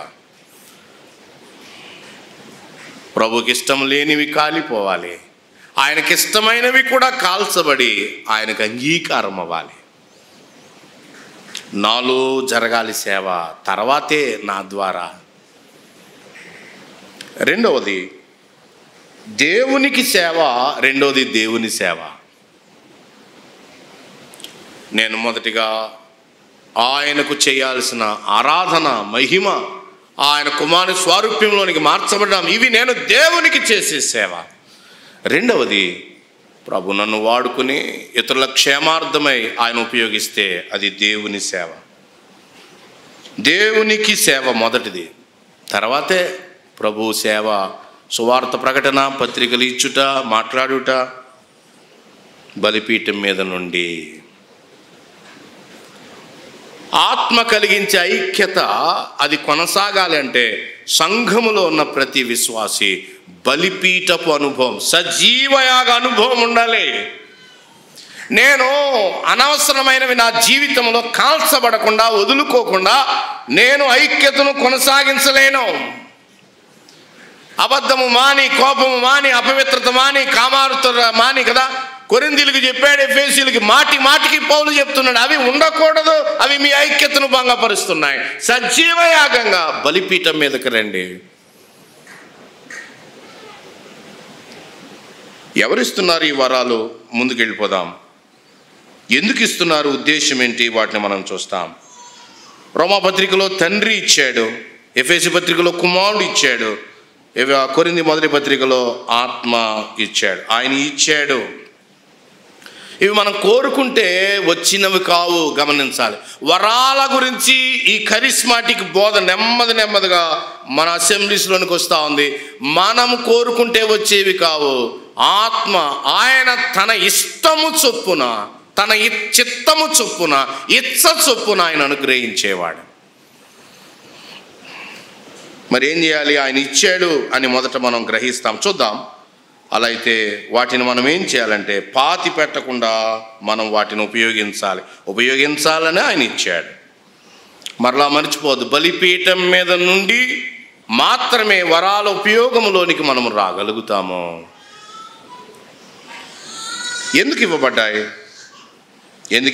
ప్రభుకి ఇష్టం లేనివి కాలిపోవాలి, ఆయనకి ఇష్టమైనవి కూడా కాల్చబడి ఆయనకు అంగీకారం అవ్వాలి. నాలో జరగాలి సేవ, తర్వాతే నా ద్వారా. రెండవది దేవునికి సేవ, రెండవది దేవుని సేవ. నేను మొదటిగా ఆయనకు చేయాల్సిన ఆరాధన, మహిమ, ఆయన కుమారుని స్వారూప్యంలోనికి మార్చబడ్డాం, ఇవి నేను దేవునికి చేసే సేవ. రెండవది ప్రభు నన్ను వాడుకుని ఇతరుల క్షేమార్థమై ఆయన ఉపయోగిస్తే అది దేవుని సేవ. దేవునికి సేవ మొదటిది, తర్వాతే ప్రభు సేవ. సువార్త ప్రకటన, పత్రికలు ఇచ్చుట, మాట్లాడుట, బలిపీఠం మీద నుండి. ఆత్మ కలిగించే ఐక్యత అది కొనసాగాలి అంటే సంఘములో ఉన్న ప్రతి విశ్వాసి బలిపీఠపు అనుభవం, సజీవయాగ అనుభవం ఉండాలి. నేను అనవసరమైనవి నా జీవితంలో కాల్చబడకుండా, వదులుకోకుండా నేను ఐక్యతను కొనసాగించలేను. అబద్ధము మాని, కోపము మాని, అపవిత్రత మాని, కామారుత మాని కదా కొరింథీయులకు చెప్పాడు, ఎఫెసీయులకి మాటి మాటికి పౌలు చెప్తున్నాడు. అవి ఉండకూడదు, అవి మీ ఐక్యతను భంగపరుస్తున్నాయి. సజీవయాగంగా బలిపీఠం మీదకి రండి. ఎవరిస్తున్నారు ఈ వరాలు? ముందుకెళ్ళిపోదాం. ఎందుకు ఇస్తున్నారు, ఉద్దేశం ఏంటి, వాటిని మనం చూస్తాం. రోమాపత్రికలో తండ్రి ఇచ్చాడు, ఎఫెసీ పత్రికలో కుమారుడు ఇచ్చాడు, కొరింథీ మొదటి పత్రికలో ఆత్మ ఇచ్చాడు. ఆయన ఇచ్చాడు. ఇవి మనం కోరుకుంటే వచ్చినవి కావు, గమనించాలి. వరాల గురించి ఈ కరిస్మాటిక్ బోధ నెమ్మదిగా మన అసెంబ్లీస్లోనికి వస్తూ ఉంది. మనం కోరుకుంటే వచ్చేవి కావు. ఆత్మ ఆయన తన ఇష్టము చొప్పున, తన చిత్తము చొప్పున, ఇచ్చ చొప్పున ఆయన అనుగ్రహించేవాడు. మరి ఏం చేయాలి? ఆయన ఇచ్చాడు అని మొదట మనం గ్రహిస్తాం. చూద్దాం. అలా అయితే వాటిని మనం ఏం చేయాలంటే పాతి పెట్టకుండా మనం వాటిని ఉపయోగించాలని ఆయన ఇచ్చాడు. మరలా మర్చిపోవద్దు, బలిపీఠం మీద నుండి మాత్రమే వరాల ఉపయోగంలోనికి మనము రాగలుగుతాము. ఎందుకు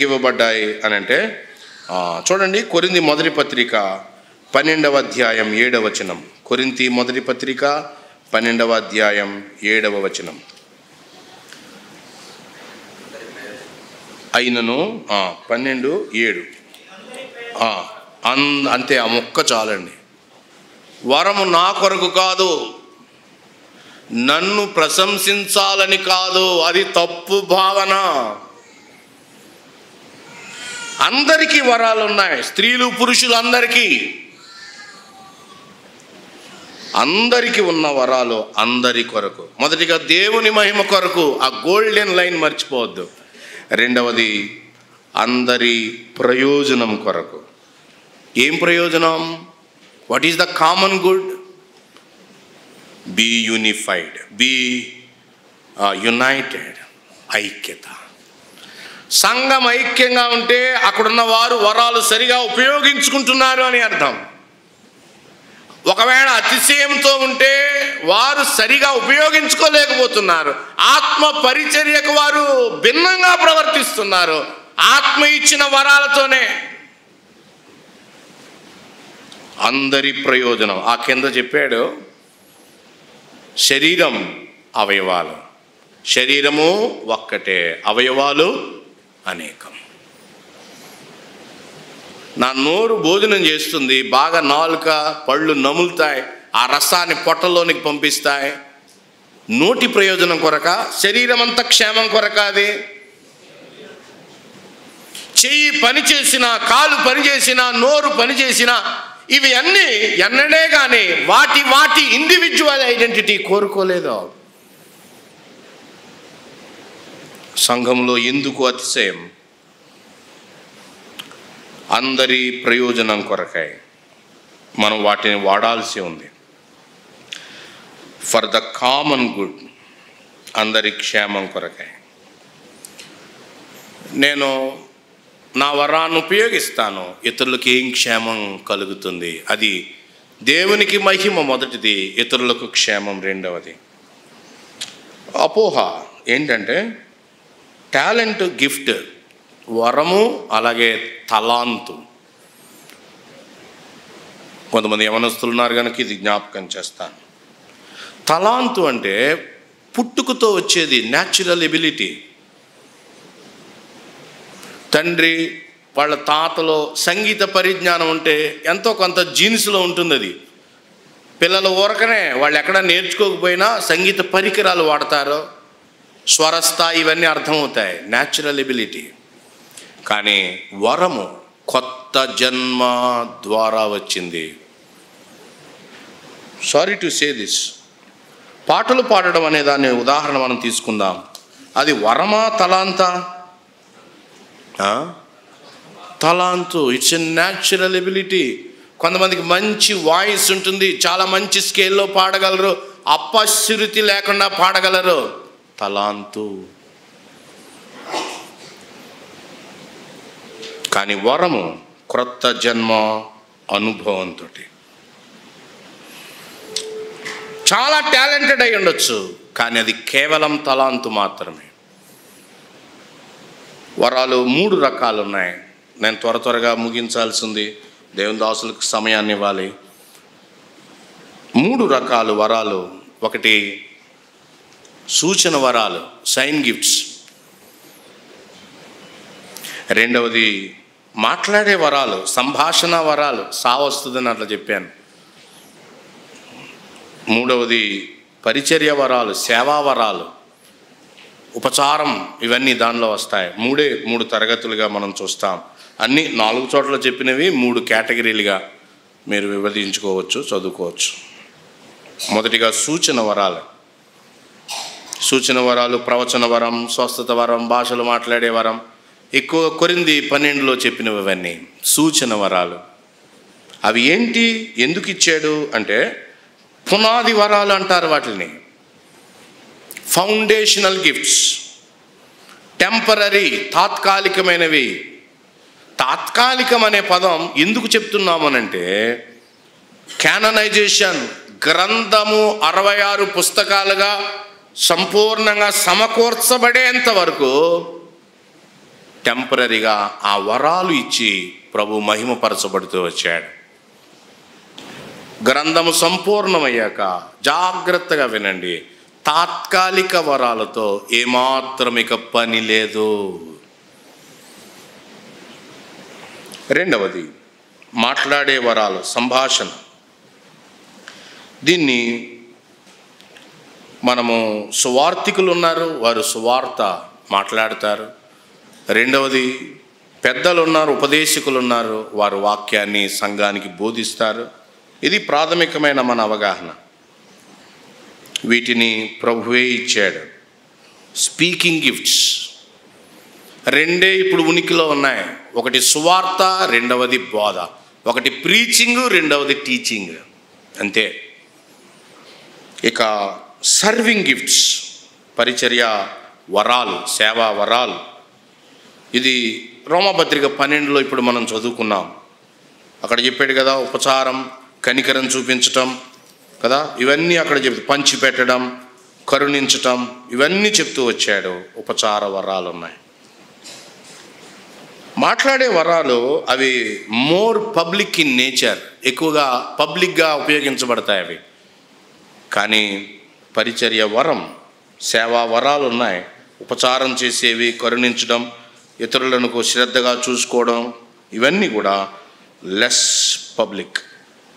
ఇవ్వబడ్డాయి అని అంటే చూడండి, కొరింథీ మొదటి పత్రిక 12వ అధ్యాయం 7వ వచనం. కొరింథీ మొదటి పత్రిక 12వ అధ్యాయం 7వ వచనం. అయినను 12:7 అంతే, ఆ మొక్క చాలండి. వరము నా కొరకు కాదు, నన్ను ప్రశంసించాలని కాదు, అది తప్పు భావన. అందరికీ వరాలు ఉన్నాయి, స్త్రీలు పురుషులు అందరికీ ఉన్న వరాలు అందరి కొరకు. మొదటిగా దేవుని మహిమ కొరకు, ఆ గోల్డెన్ లైన్ మర్చిపోవద్దు. రెండవది అందరి ప్రయోజనం కొరకు. ఏం ప్రయోజనం? What is the common good? Be unified, be united, ఐక్యత. సంఘం ఐక్యంగా ఉంటే అక్కడున్న వారు వరాలు సరిగా ఉపయోగించుకుంటున్నారు అని అర్థం. ఒకవేళ అతిశయంతో ఉంటే వారు సరిగా ఉపయోగించుకోలేకపోతున్నారు. ఆత్మ పరిచర్యకు వారు భిన్నంగా ప్రవర్తిస్తున్నారు, ఆత్మ ఇచ్చిన వరాలతోనే. అందరి ప్రయోజనం. ఆ కింద చెప్పాడు, శరీరం అవయవాలు, శరీరము ఒక్కటే, అవయవాలు అనేకం. నా నోరు భోజనం చేస్తుంది, బాగా నాలుక పళ్ళు నములుతాయి, ఆ రసాన్ని పొట్టలోనికి పంపిస్తాయి. నోటి ప్రయోజనం కొరక? శరీరం అంతా క్షేమం కొరక? అది చెయ్యి పనిచేసిన, కాలు పనిచేసిన, నోరు పనిచేసిన, ఇవి అన్నీ ఎన్నడే కానీ వాటి ఇండివిజువల్ ఐడెంటిటీ కోరుకోలేదు. సంఘంలో ఎందుకు అతిశయం? అందరి ప్రయోజనం కొరకై మనం వాటిని వాడాల్సి ఉంది. ఫర్ ద కామన్ గుడ్, అందరి క్షేమం కొరకై. నేను నా వరాన్ని ఉపయోగిస్తాను, ఇతరులకు ఏం క్షేమం కలుగుతుంది? అది దేవునికి మహిమ మొదటిది, ఇతరులకు క్షేమం రెండవది. అపోహ ఏంటంటే టాలెంట్, గిఫ్ట్, వరము, అలాగే తలాంతు. కొంతమంది యవనస్తులు ఉన్నారు కనుక ఇది జ్ఞాపకం చేస్తాను. తలాంతు అంటే పుట్టుకతో వచ్చేది, న్యాచురల్ ఎబిలిటీ. తండ్రి వాళ్ళ తాతలో సంగీత పరిజ్ఞానం ఉంటే ఎంతో కొంత జీన్స్లో ఉంటుంది. అది పిల్లల ఊరకనే వాళ్ళు ఎక్కడ నేర్చుకోకపోయినా సంగీత పరికరాలు వాడతారు, స్వరస్థాయి, ఇవన్నీ అర్థమవుతాయి, న్యాచురల్ ఎబిలిటీ. కానీ వరము కొత్త జన్మ ద్వారా వచ్చింది. సారీ టు సే దిస్, పాటలు పాడడం అనే దాన్ని ఉదాహరణ మనం తీసుకుందాం. అది వరమా తలాంతా? తలాంతు. It's a natural ability. కొంతమందికి మంచి వాయిస్ ఉంటుంది, చాలా మంచి స్కేల్లో పాడగలరు, అపశృతి లేకుండా పాడగలరు, తలాంతు. కానీ వరము క్రొత్త జన్మ అనుభవంతో. చాలా టాలెంటెడ్ అయి ఉండొచ్చు, కానీ అది కేవలం తలాంతు మాత్రమే. వరాలు 3 రకాలు ఉన్నాయి. నేను త్వరగా ముగించాల్సింది, దేవుని దాసులకు సమయాన్ని ఇవ్వాలి. 3 రకాలు వరాలు. ఒకటి సూచన వరాలు, సైన్ గిఫ్ట్స్. రెండవది మాట్లాడే వరాలు, సంభాషణ వరాలు, సావస్తుందని అట్లా చెప్పాను. మూడవది పరిచర్య వరాలు, సేవా వరాలు. ఉపచారం, ఇవన్నీ దానిలో వస్తాయి. మూడు తరగతులుగా మనం చూస్తాం. అన్నీ 4 చోట్ల చెప్పినవి 3 కేటగిరీలుగా మీరు విభజించుకోవచ్చు, చదువుకోవచ్చు. మొదటిగా సూచన వరాలు. సూచన వరాలు, ప్రవచన వరం, స్వస్థత వరం, భాషలు మాట్లాడే వరం. ఎక్కువ కొరింథీ 12లో చెప్పినవి ఇవన్నీ సూచన వరాలు. అవి ఏంటి, ఎందుకు ఇచ్చాడు అంటే పునాది వరాలు అంటారు వాటిని. ఫౌండేషనల్ గిఫ్ట్స్, టెంపరరీ, తాత్కాలికమైనవి. తాత్కాలికం అనే పదం ఎందుకు చెప్తున్నామనంటే క్యాననైజేషన్, గ్రంథము 66 పుస్తకాలుగా సంపూర్ణంగా సమకూర్చబడేంత వరకు టెంపరరీగా ఆ వరాలు ఇచ్చి ప్రభు మహిమపరచబడుతూ వచ్చాడు. గ్రంథము సంపూర్ణమయ్యాక జాగ్రత్తగా వినండి, తాత్కాలిక వరాలతో ఏమాత్రం ఇక పని లేదు. రెండవది మాట్లాడే వరాలు, సంభాషణ. దీన్ని మనము సువార్థికులు ఉన్నారు, వారు సువార్త మాట్లాడతారు. రెండవది పెద్దలు ఉన్నారు, ఉపదేశకులు ఉన్నారు, వారు వాక్యాన్ని సంఘానికి బోధిస్తారు. ఇది ప్రాథమికమైన మన అవగాహన. వీటిని ప్రభువే ఇచ్చాడు. స్పీకింగ్ గిఫ్ట్స్ రెండే ఇప్పుడు ఉనికిలో ఉన్నాయి. ఒకటి సువార్త, రెండవది బోధ. ఒకటి ప్రీచింగ్, రెండవది టీచింగ్, అంతే. ఇక సర్వింగ్ గిఫ్ట్స్, పరిచర్య వరాలు, సేవా వరాలు. ఇది రోమాపత్రిక 12లో ఇప్పుడు మనం చదువుకున్నాం. అక్కడ చెప్పాడు కదా, ఉపచారం, కనికరం చూపించటం కదా, ఇవన్నీ అక్కడ చెప్తూ పంచిపెట్టడం, కరుణించటం, ఇవన్నీ చెప్తూ వచ్చాడు. ఉపచార వరాలు ఉన్నాయి. మాట్లాడే వరాలు అవి మోర్ పబ్లిక్ ఇన్ నేచర్, ఎక్కువగా పబ్లిక్గా ఉపయోగించబడతాయి అవి. కానీ పరిచర్య వరం, సేవా వరాలు ఉన్నాయి. ఉపచారం చేసేవి, కరుణించడం, ఇతరులను శ్రద్ధగా చూసుకోవడం, ఇవన్నీ కూడా లెస్ పబ్లిక్,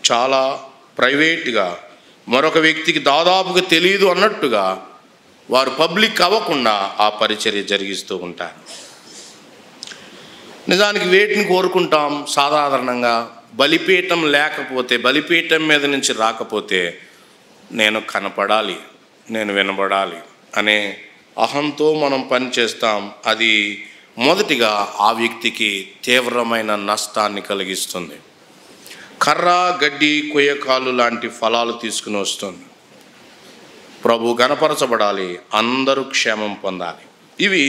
చాలా ప్రైవేట్గా, మరొక వ్యక్తికి దాదాపుగా తెలియదు అన్నట్టుగా వారు పబ్లిక్ అవ్వకుండా ఆ పరిచర్య జరిగిస్తూ ఉంటారు. నిజానికి వేటిని కోరుకుంటాం సాధారణంగా? బలిపీఠం లేకపోతే, బలిపీఠం మీద నుంచి రాకపోతే నేను కనపడాలి, నేను వినబడాలి అనే అహంతో మనం పని చేస్తాం. అది మొదటిగా ఆ వ్యక్తికి తీవ్రమైన నష్టాన్ని కలిగిస్తుంది. కర్ర, గడ్డి, కొయ్యకాలు లాంటి ఫలాలు తీసుకుని వస్తుంది. ప్రభు గణపరచబడాలి, అందరూ క్షేమం పొందాలి. ఇవి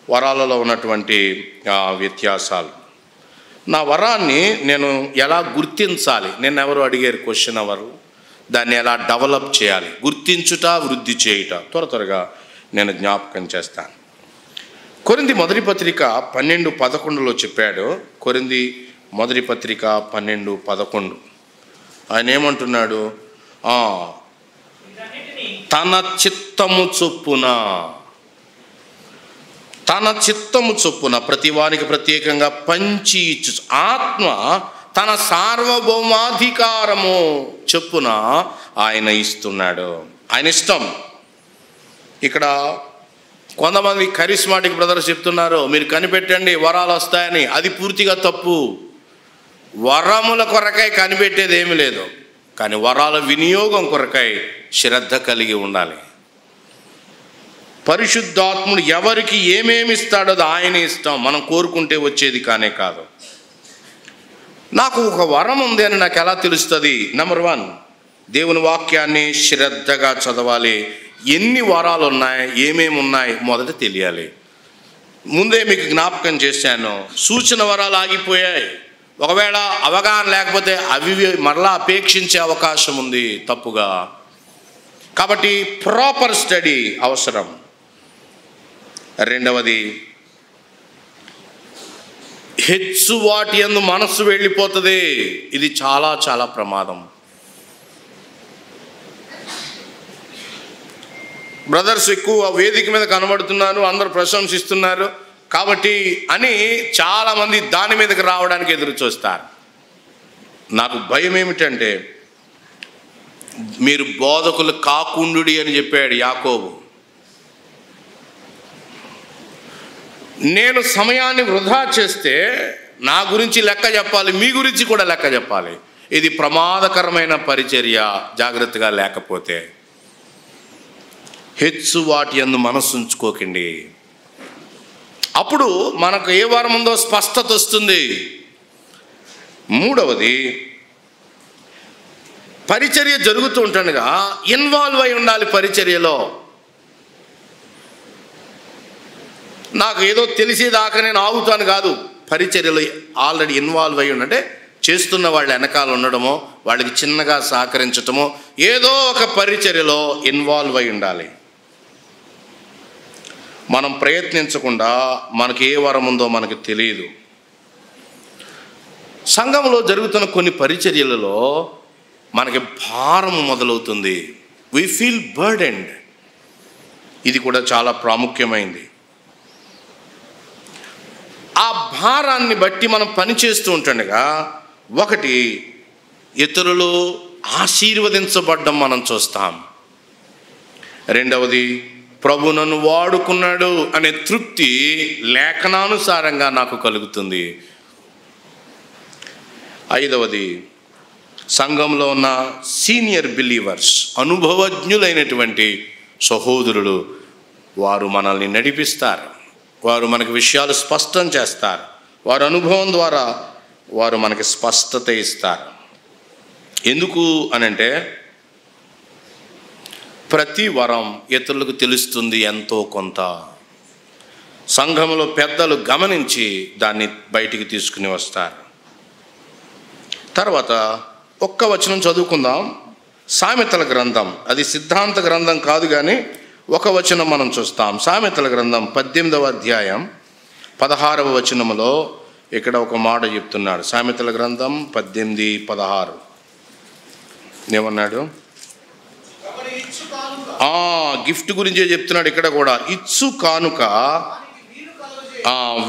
వరాలలో ఉన్నటువంటి వ్యత్యాసాలు. నా వరాన్ని నేను ఎలా గుర్తించాలి? నేను ఎవరు అడిగారు క్వశ్చన్ ఎవరు? దాన్ని ఎలా డెవలప్ చేయాలి? గుర్తించుట, వృద్ధి చేయుట. త్వరగా నేను జ్ఞాపకం చేస్తాను. కొరింథీ మొదటి పత్రిక 12:11లో చెప్పాడు. కొరింథీ మొదటి పత్రిక 12:11 ఆయన ఏమంటున్నాడు? తన చిత్తము చొప్పున ప్రతివానికి ప్రత్యేకంగా పంచి ఇచ్చు ఆత్మ తన సార్వభౌమాధికారము చొప్పున ఆయన ఇస్తున్నాడు. ఆయన ఇష్టం. ఇక్కడ కొంతమంది కరిస్మాటిక్ బ్రదర్స్ చెప్తున్నారు, మీరు కనిపెట్టండి వరాలు వస్తాయని. అది పూర్తిగా తప్పు. వరముల కొరకై కనిపెట్టేది ఏమీ లేదు, కానీ వరాల వినియోగం కొరకై శ్రద్ధ కలిగి ఉండాలి. పరిశుద్ధాత్ముడు ఎవరికి ఏమేమి ఇస్తాడో అది ఆయన ఇష్టం, మనం కోరుకుంటే వచ్చేది కానే కాదు. నాకు ఒక వరం ఉంది అని నాకు ఎలా తెలుస్తుంది? నెంబర్ 1, దేవుని వాక్యాన్ని శ్రద్ధగా చదవాలి. ఎన్ని వరాలు ఉన్నాయి, ఏమేమి ఉన్నాయి మొదట తెలియాలి. ముందే మీకు జ్ఞాపకం చేశాను, సూచన వరాలు ఆగిపోయాయి. ఒకవేళ అవగాహన లేకపోతే అవి మరలా అపేక్షించే అవకాశం ఉంది తప్పుగా. కాబట్టి ప్రాపర్ స్టడీ అవసరం. రెండవది, హెచ్చు వాటి యందు మనస్సు వెళ్ళిపోతుంది. ఇది చాలా చాలా ప్రమాదం. బ్రదర్స్ ఎక్కువ వేదిక మీద కనబడుతున్నారు, అందరూ ప్రశంసిస్తున్నారు కాబట్టి అని చాలామంది దాని మీదకి రావడానికి ఎదురు చూస్తారు. నాకు భయం ఏమిటంటే, మీరు బోధకులు కాకుండుడి అని చెప్పాడు యాకోబు. నేను సమయాన్ని వృధా చేస్తే నా గురించి లెక్క చెప్పాలి, మీ గురించి కూడా లెక్క చెప్పాలి. ఇది ప్రమాదకరమైన పరిచర్య జాగ్రత్తగా లేకపోతే. హెచ్చు వాటి యందు మనసు ఉంచుకోకండి. అప్పుడు మనకు ఏ వారం ఉందో స్పష్టత వస్తుంది. మూడవది, పరిచర్య జరుగుతూ ఉంటుండగా ఇన్వాల్వ్ అయి ఉండాలి పరిచర్యలో. నాకు ఏదో తెలిసేదాకా నేను ఆగుతాను కాదు, పరిచర్యలో ఆల్రెడీ ఇన్వాల్వ్ అయి ఉండంటే చేస్తున్న వాళ్ళ వెనకాల ఉండడమో, వాళ్ళకి చిన్నగా సహకరించటమో, ఏదో ఒక పరిచర్యలో ఇన్వాల్వ్ అయి ఉండాలి. మనం ప్రయత్నించకుండా మనకి ఏ వరం ఉందో మనకు తెలియదు. సంఘంలో జరుగుతున్న కొన్ని పరిచర్యలలో మనకి భారం మొదలవుతుంది. We feel burdened. ఇది కూడా చాలా ప్రాముఖ్యమైంది. ఆ భారాన్ని బట్టి మనం పనిచేస్తూ ఉంటుండగా ఒకటి, ఇతరులు ఆశీర్వదించబడ్డం మనం చూస్తాం. రెండవది, ప్రభు నన్ను వాడుకున్నాడు అనే తృప్తి లేఖనానుసారంగా నాకు కలుగుతుంది. ఐదవది, సంఘంలో ఉన్న సీనియర్ బిలీవర్స్, అనుభవజ్ఞులైనటువంటి సహోదరులు, వారు మనల్ని నడిపిస్తారు. వారు మనకి విషయాలు స్పష్టం చేస్తారు. వారి అనుభవం ద్వారా వారు మనకి స్పష్టత ఇస్తారు. ఎందుకు అనంటే ప్రతి వరం ఇతరులకు తెలుస్తుంది ఎంతో కొంత. సంఘంలో పెద్దలు గమనించి దాన్ని బయటికి తీసుకుని వస్తారు. తర్వాత ఒక్క వచనం చదువుకుందాం. సామెతల గ్రంథం, అది సిద్ధాంత గ్రంథం కాదు కానీ ఒక వచనం మనం చూస్తాం. సామెతల గ్రంథం 18వ అధ్యాయం 16వ వచనములో ఇక్కడ ఒక మాట చెప్తున్నాడు. సామెతల గ్రంథం 18:16 ఏమన్నాడు? గిఫ్ట్ గురించే చెప్తున్నాడు. ఇక్కడ కూడా ఇచ్చు కానుక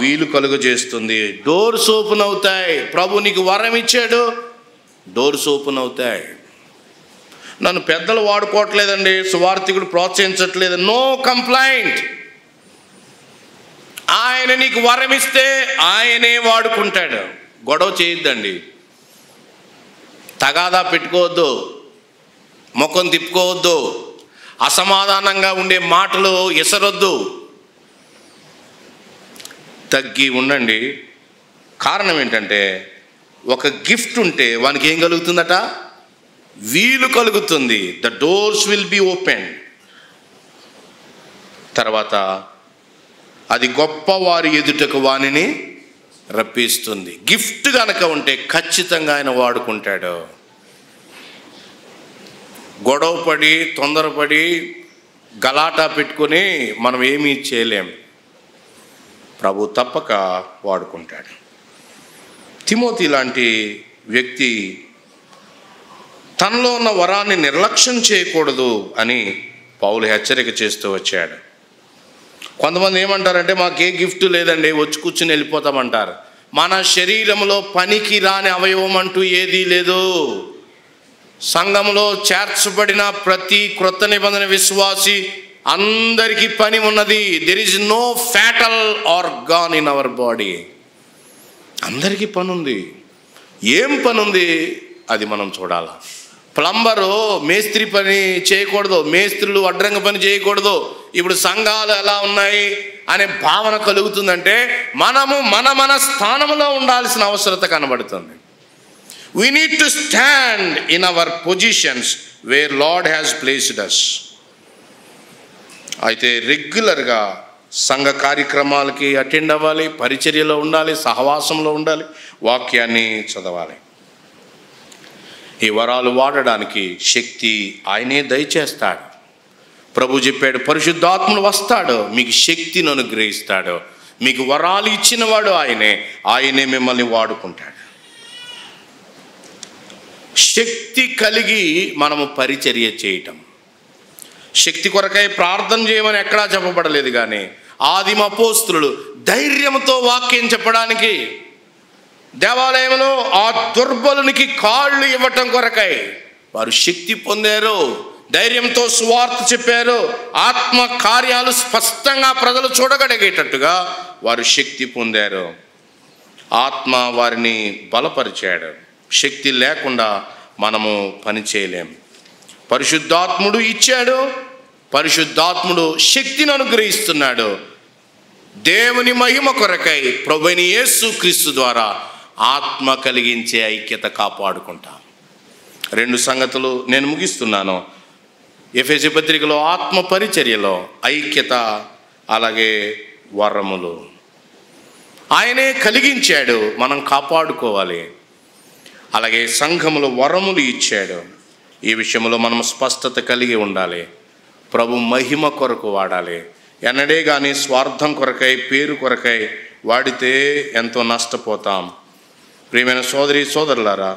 వీలు కలుగజేస్తుంది. డోర్స్ ఓపెన్ అవుతాయి. ప్రభు నీకు వరం ఇచ్చాడు, డోర్స్ ఓపెన్ అవుతాయి. నన్ను పెద్దలు వాడుకోవట్లేదండి, సువార్థికుడు ప్రోత్సహించట్లేదు, నో కంప్లైంట్. ఆయన నీకు వరం ఇస్తే ఆయనే వాడుకుంటాడు. గొడవ చేయొద్దండి, తగాదా పెట్టుకోవద్దు, ముఖం తిప్పుకోవద్దు, అసమాధానంగా ఉండే మాటలు ఎసరొద్దు, తగ్గి ఉండండి. కారణం ఏంటంటే ఒక గిఫ్ట్ ఉంటే వానికి ఏం కలుగుతుందట? వీలు కలుగుతుంది. The doors will be open. తర్వాత అది గొప్ప వారి ఎదుటకు వానిని రప్పిస్తుంది. గిఫ్ట్ కనుక ఉంటే ఖచ్చితంగా ఆయన వాడుకుంటాడు. గొడవపడి తొందరపడి గలాటా పెట్టుకొని మనం ఏమీ చేయలేం. ప్రభు తప్పక వాడుకుంటాడు. తిమోతి లాంటి వ్యక్తి తనలో ఉన్న వరాన్ని నిర్లక్ష్యం చేయకూడదు అని పౌలు హెచ్చరిక చేస్తూ వచ్చాడు. కొంతమంది ఏమంటారంటే మాకే గిఫ్ట్ లేదండి, వచ్చి కూర్చుని వెళ్ళిపోతామంటారు. మన శరీరంలో పనికి రాని అవయవం అంటూ ఏదీ లేదు. సంఘంలో చేర్చబడిన ప్రతి క్రొత్త నిబంధన విశ్వాసి అందరికీ పని ఉన్నది. There is no fatal organ in our body. అందరికీ పని ఉంది. ఏం పని ఉంది అది మనం చూడాలి. ప్లంబరు మేస్త్రి పని చేయకూడదు, మేస్త్రులు వడ్రంగ పని చేయకూడదు. ఇప్పుడు సంఘాలు ఎలా ఉన్నాయి అనే భావన కలుగుతుందంటే మనము మన స్థానంలో ఉండాల్సిన అవసరత కనబడుతుంది. We need to stand in our positions where Lord has placed us. అయితే రెగ్యులర్గా సంఘ కార్యక్రమాలకి అటెండ్ అవ్వాలి, పరిచర్యలో ఉండాలి, సహవాసంలో ఉండాలి, వాక్యాన్ని చదవాలి. ఈ వరాలు వాడడానికి శక్తి ఆయనే దయచేస్తాడు. ప్రభు చెప్పాడు, పరిశుద్ధాత్ముడు వస్తాడు, మీకు శక్తిని అనుగ్రహిస్తాడు. మీకు వరాలు ఇచ్చినవాడు ఆయనే మిమ్మల్ని వాడుకుంటాడు. శక్తి కలిగి మనము పరిచర్య చేయటం. శక్తి కొరకై ప్రార్థన చేయమని ఎక్కడా చెప్పబడలేదు. కానీ ఆదిమ అపోస్తులు ధైర్యంతో వాక్యం చెప్పడానికి దేవాలయంలో ఆ దుర్బలునికి కాళ్ళు ఇవ్వటం కొరకై వారు శక్తి పొందారు. ధైర్యంతో సువార్త చెప్పారు. ఆత్మ కార్యాలు స్పష్టంగా ప్రజలు చూడగలిగేటట్టుగా వారు శక్తి పొందారు. ఆత్మ వారిని బలపరిచాడు. శక్తి లేకుండా మనము పని చేయలేం. పరిశుద్ధాత్ముడు ఇచ్చాడు, పరిశుద్ధాత్ముడు శక్తిని అనుగ్రహిస్తున్నాడు. దేవుని మహిమ కొరకై ప్రభువైన యేసుక్రీస్తు ద్వారా ఆత్మ కలిగించే ఐక్యత కాపాడుకుంటాం. 2 సంగతులు నేను ముగిస్తున్నాను. ఎఫెసీ పత్రికలో ఆత్మ పరిచర్యలో ఐక్యత, అలాగే వరములు ఆయనే కలిగించాడు, మనం కాపాడుకోవాలి. అలాగే సంఘములో వరములు ఇచ్చాడు. ఈ విషయంలో మనం స్పష్టత కలిగి ఉండాలి. ప్రభు మహిమ కొరకు వాడాలి. ఎన్నడే కానీ స్వార్థం కొరకై, పేరు కొరకై వాడితే ఎంతో నష్టపోతాం. ప్రియమైన సోదరి సోదరులారా,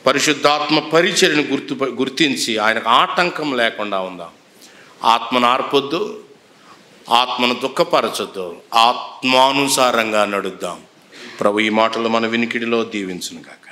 పరిశుద్ధాత్మ పరిచర్యను గుర్తించి ఆయనకు ఆటంకం లేకుండా ఉందాం. ఆత్మను ఆర్పొద్దు, ఆత్మను దుఃఖపరచొద్దు, ఆత్మానుసారంగా నడుద్దాం. ప్రభు ఈ మాటలు మన వినికిడిలో దీవించును గాక.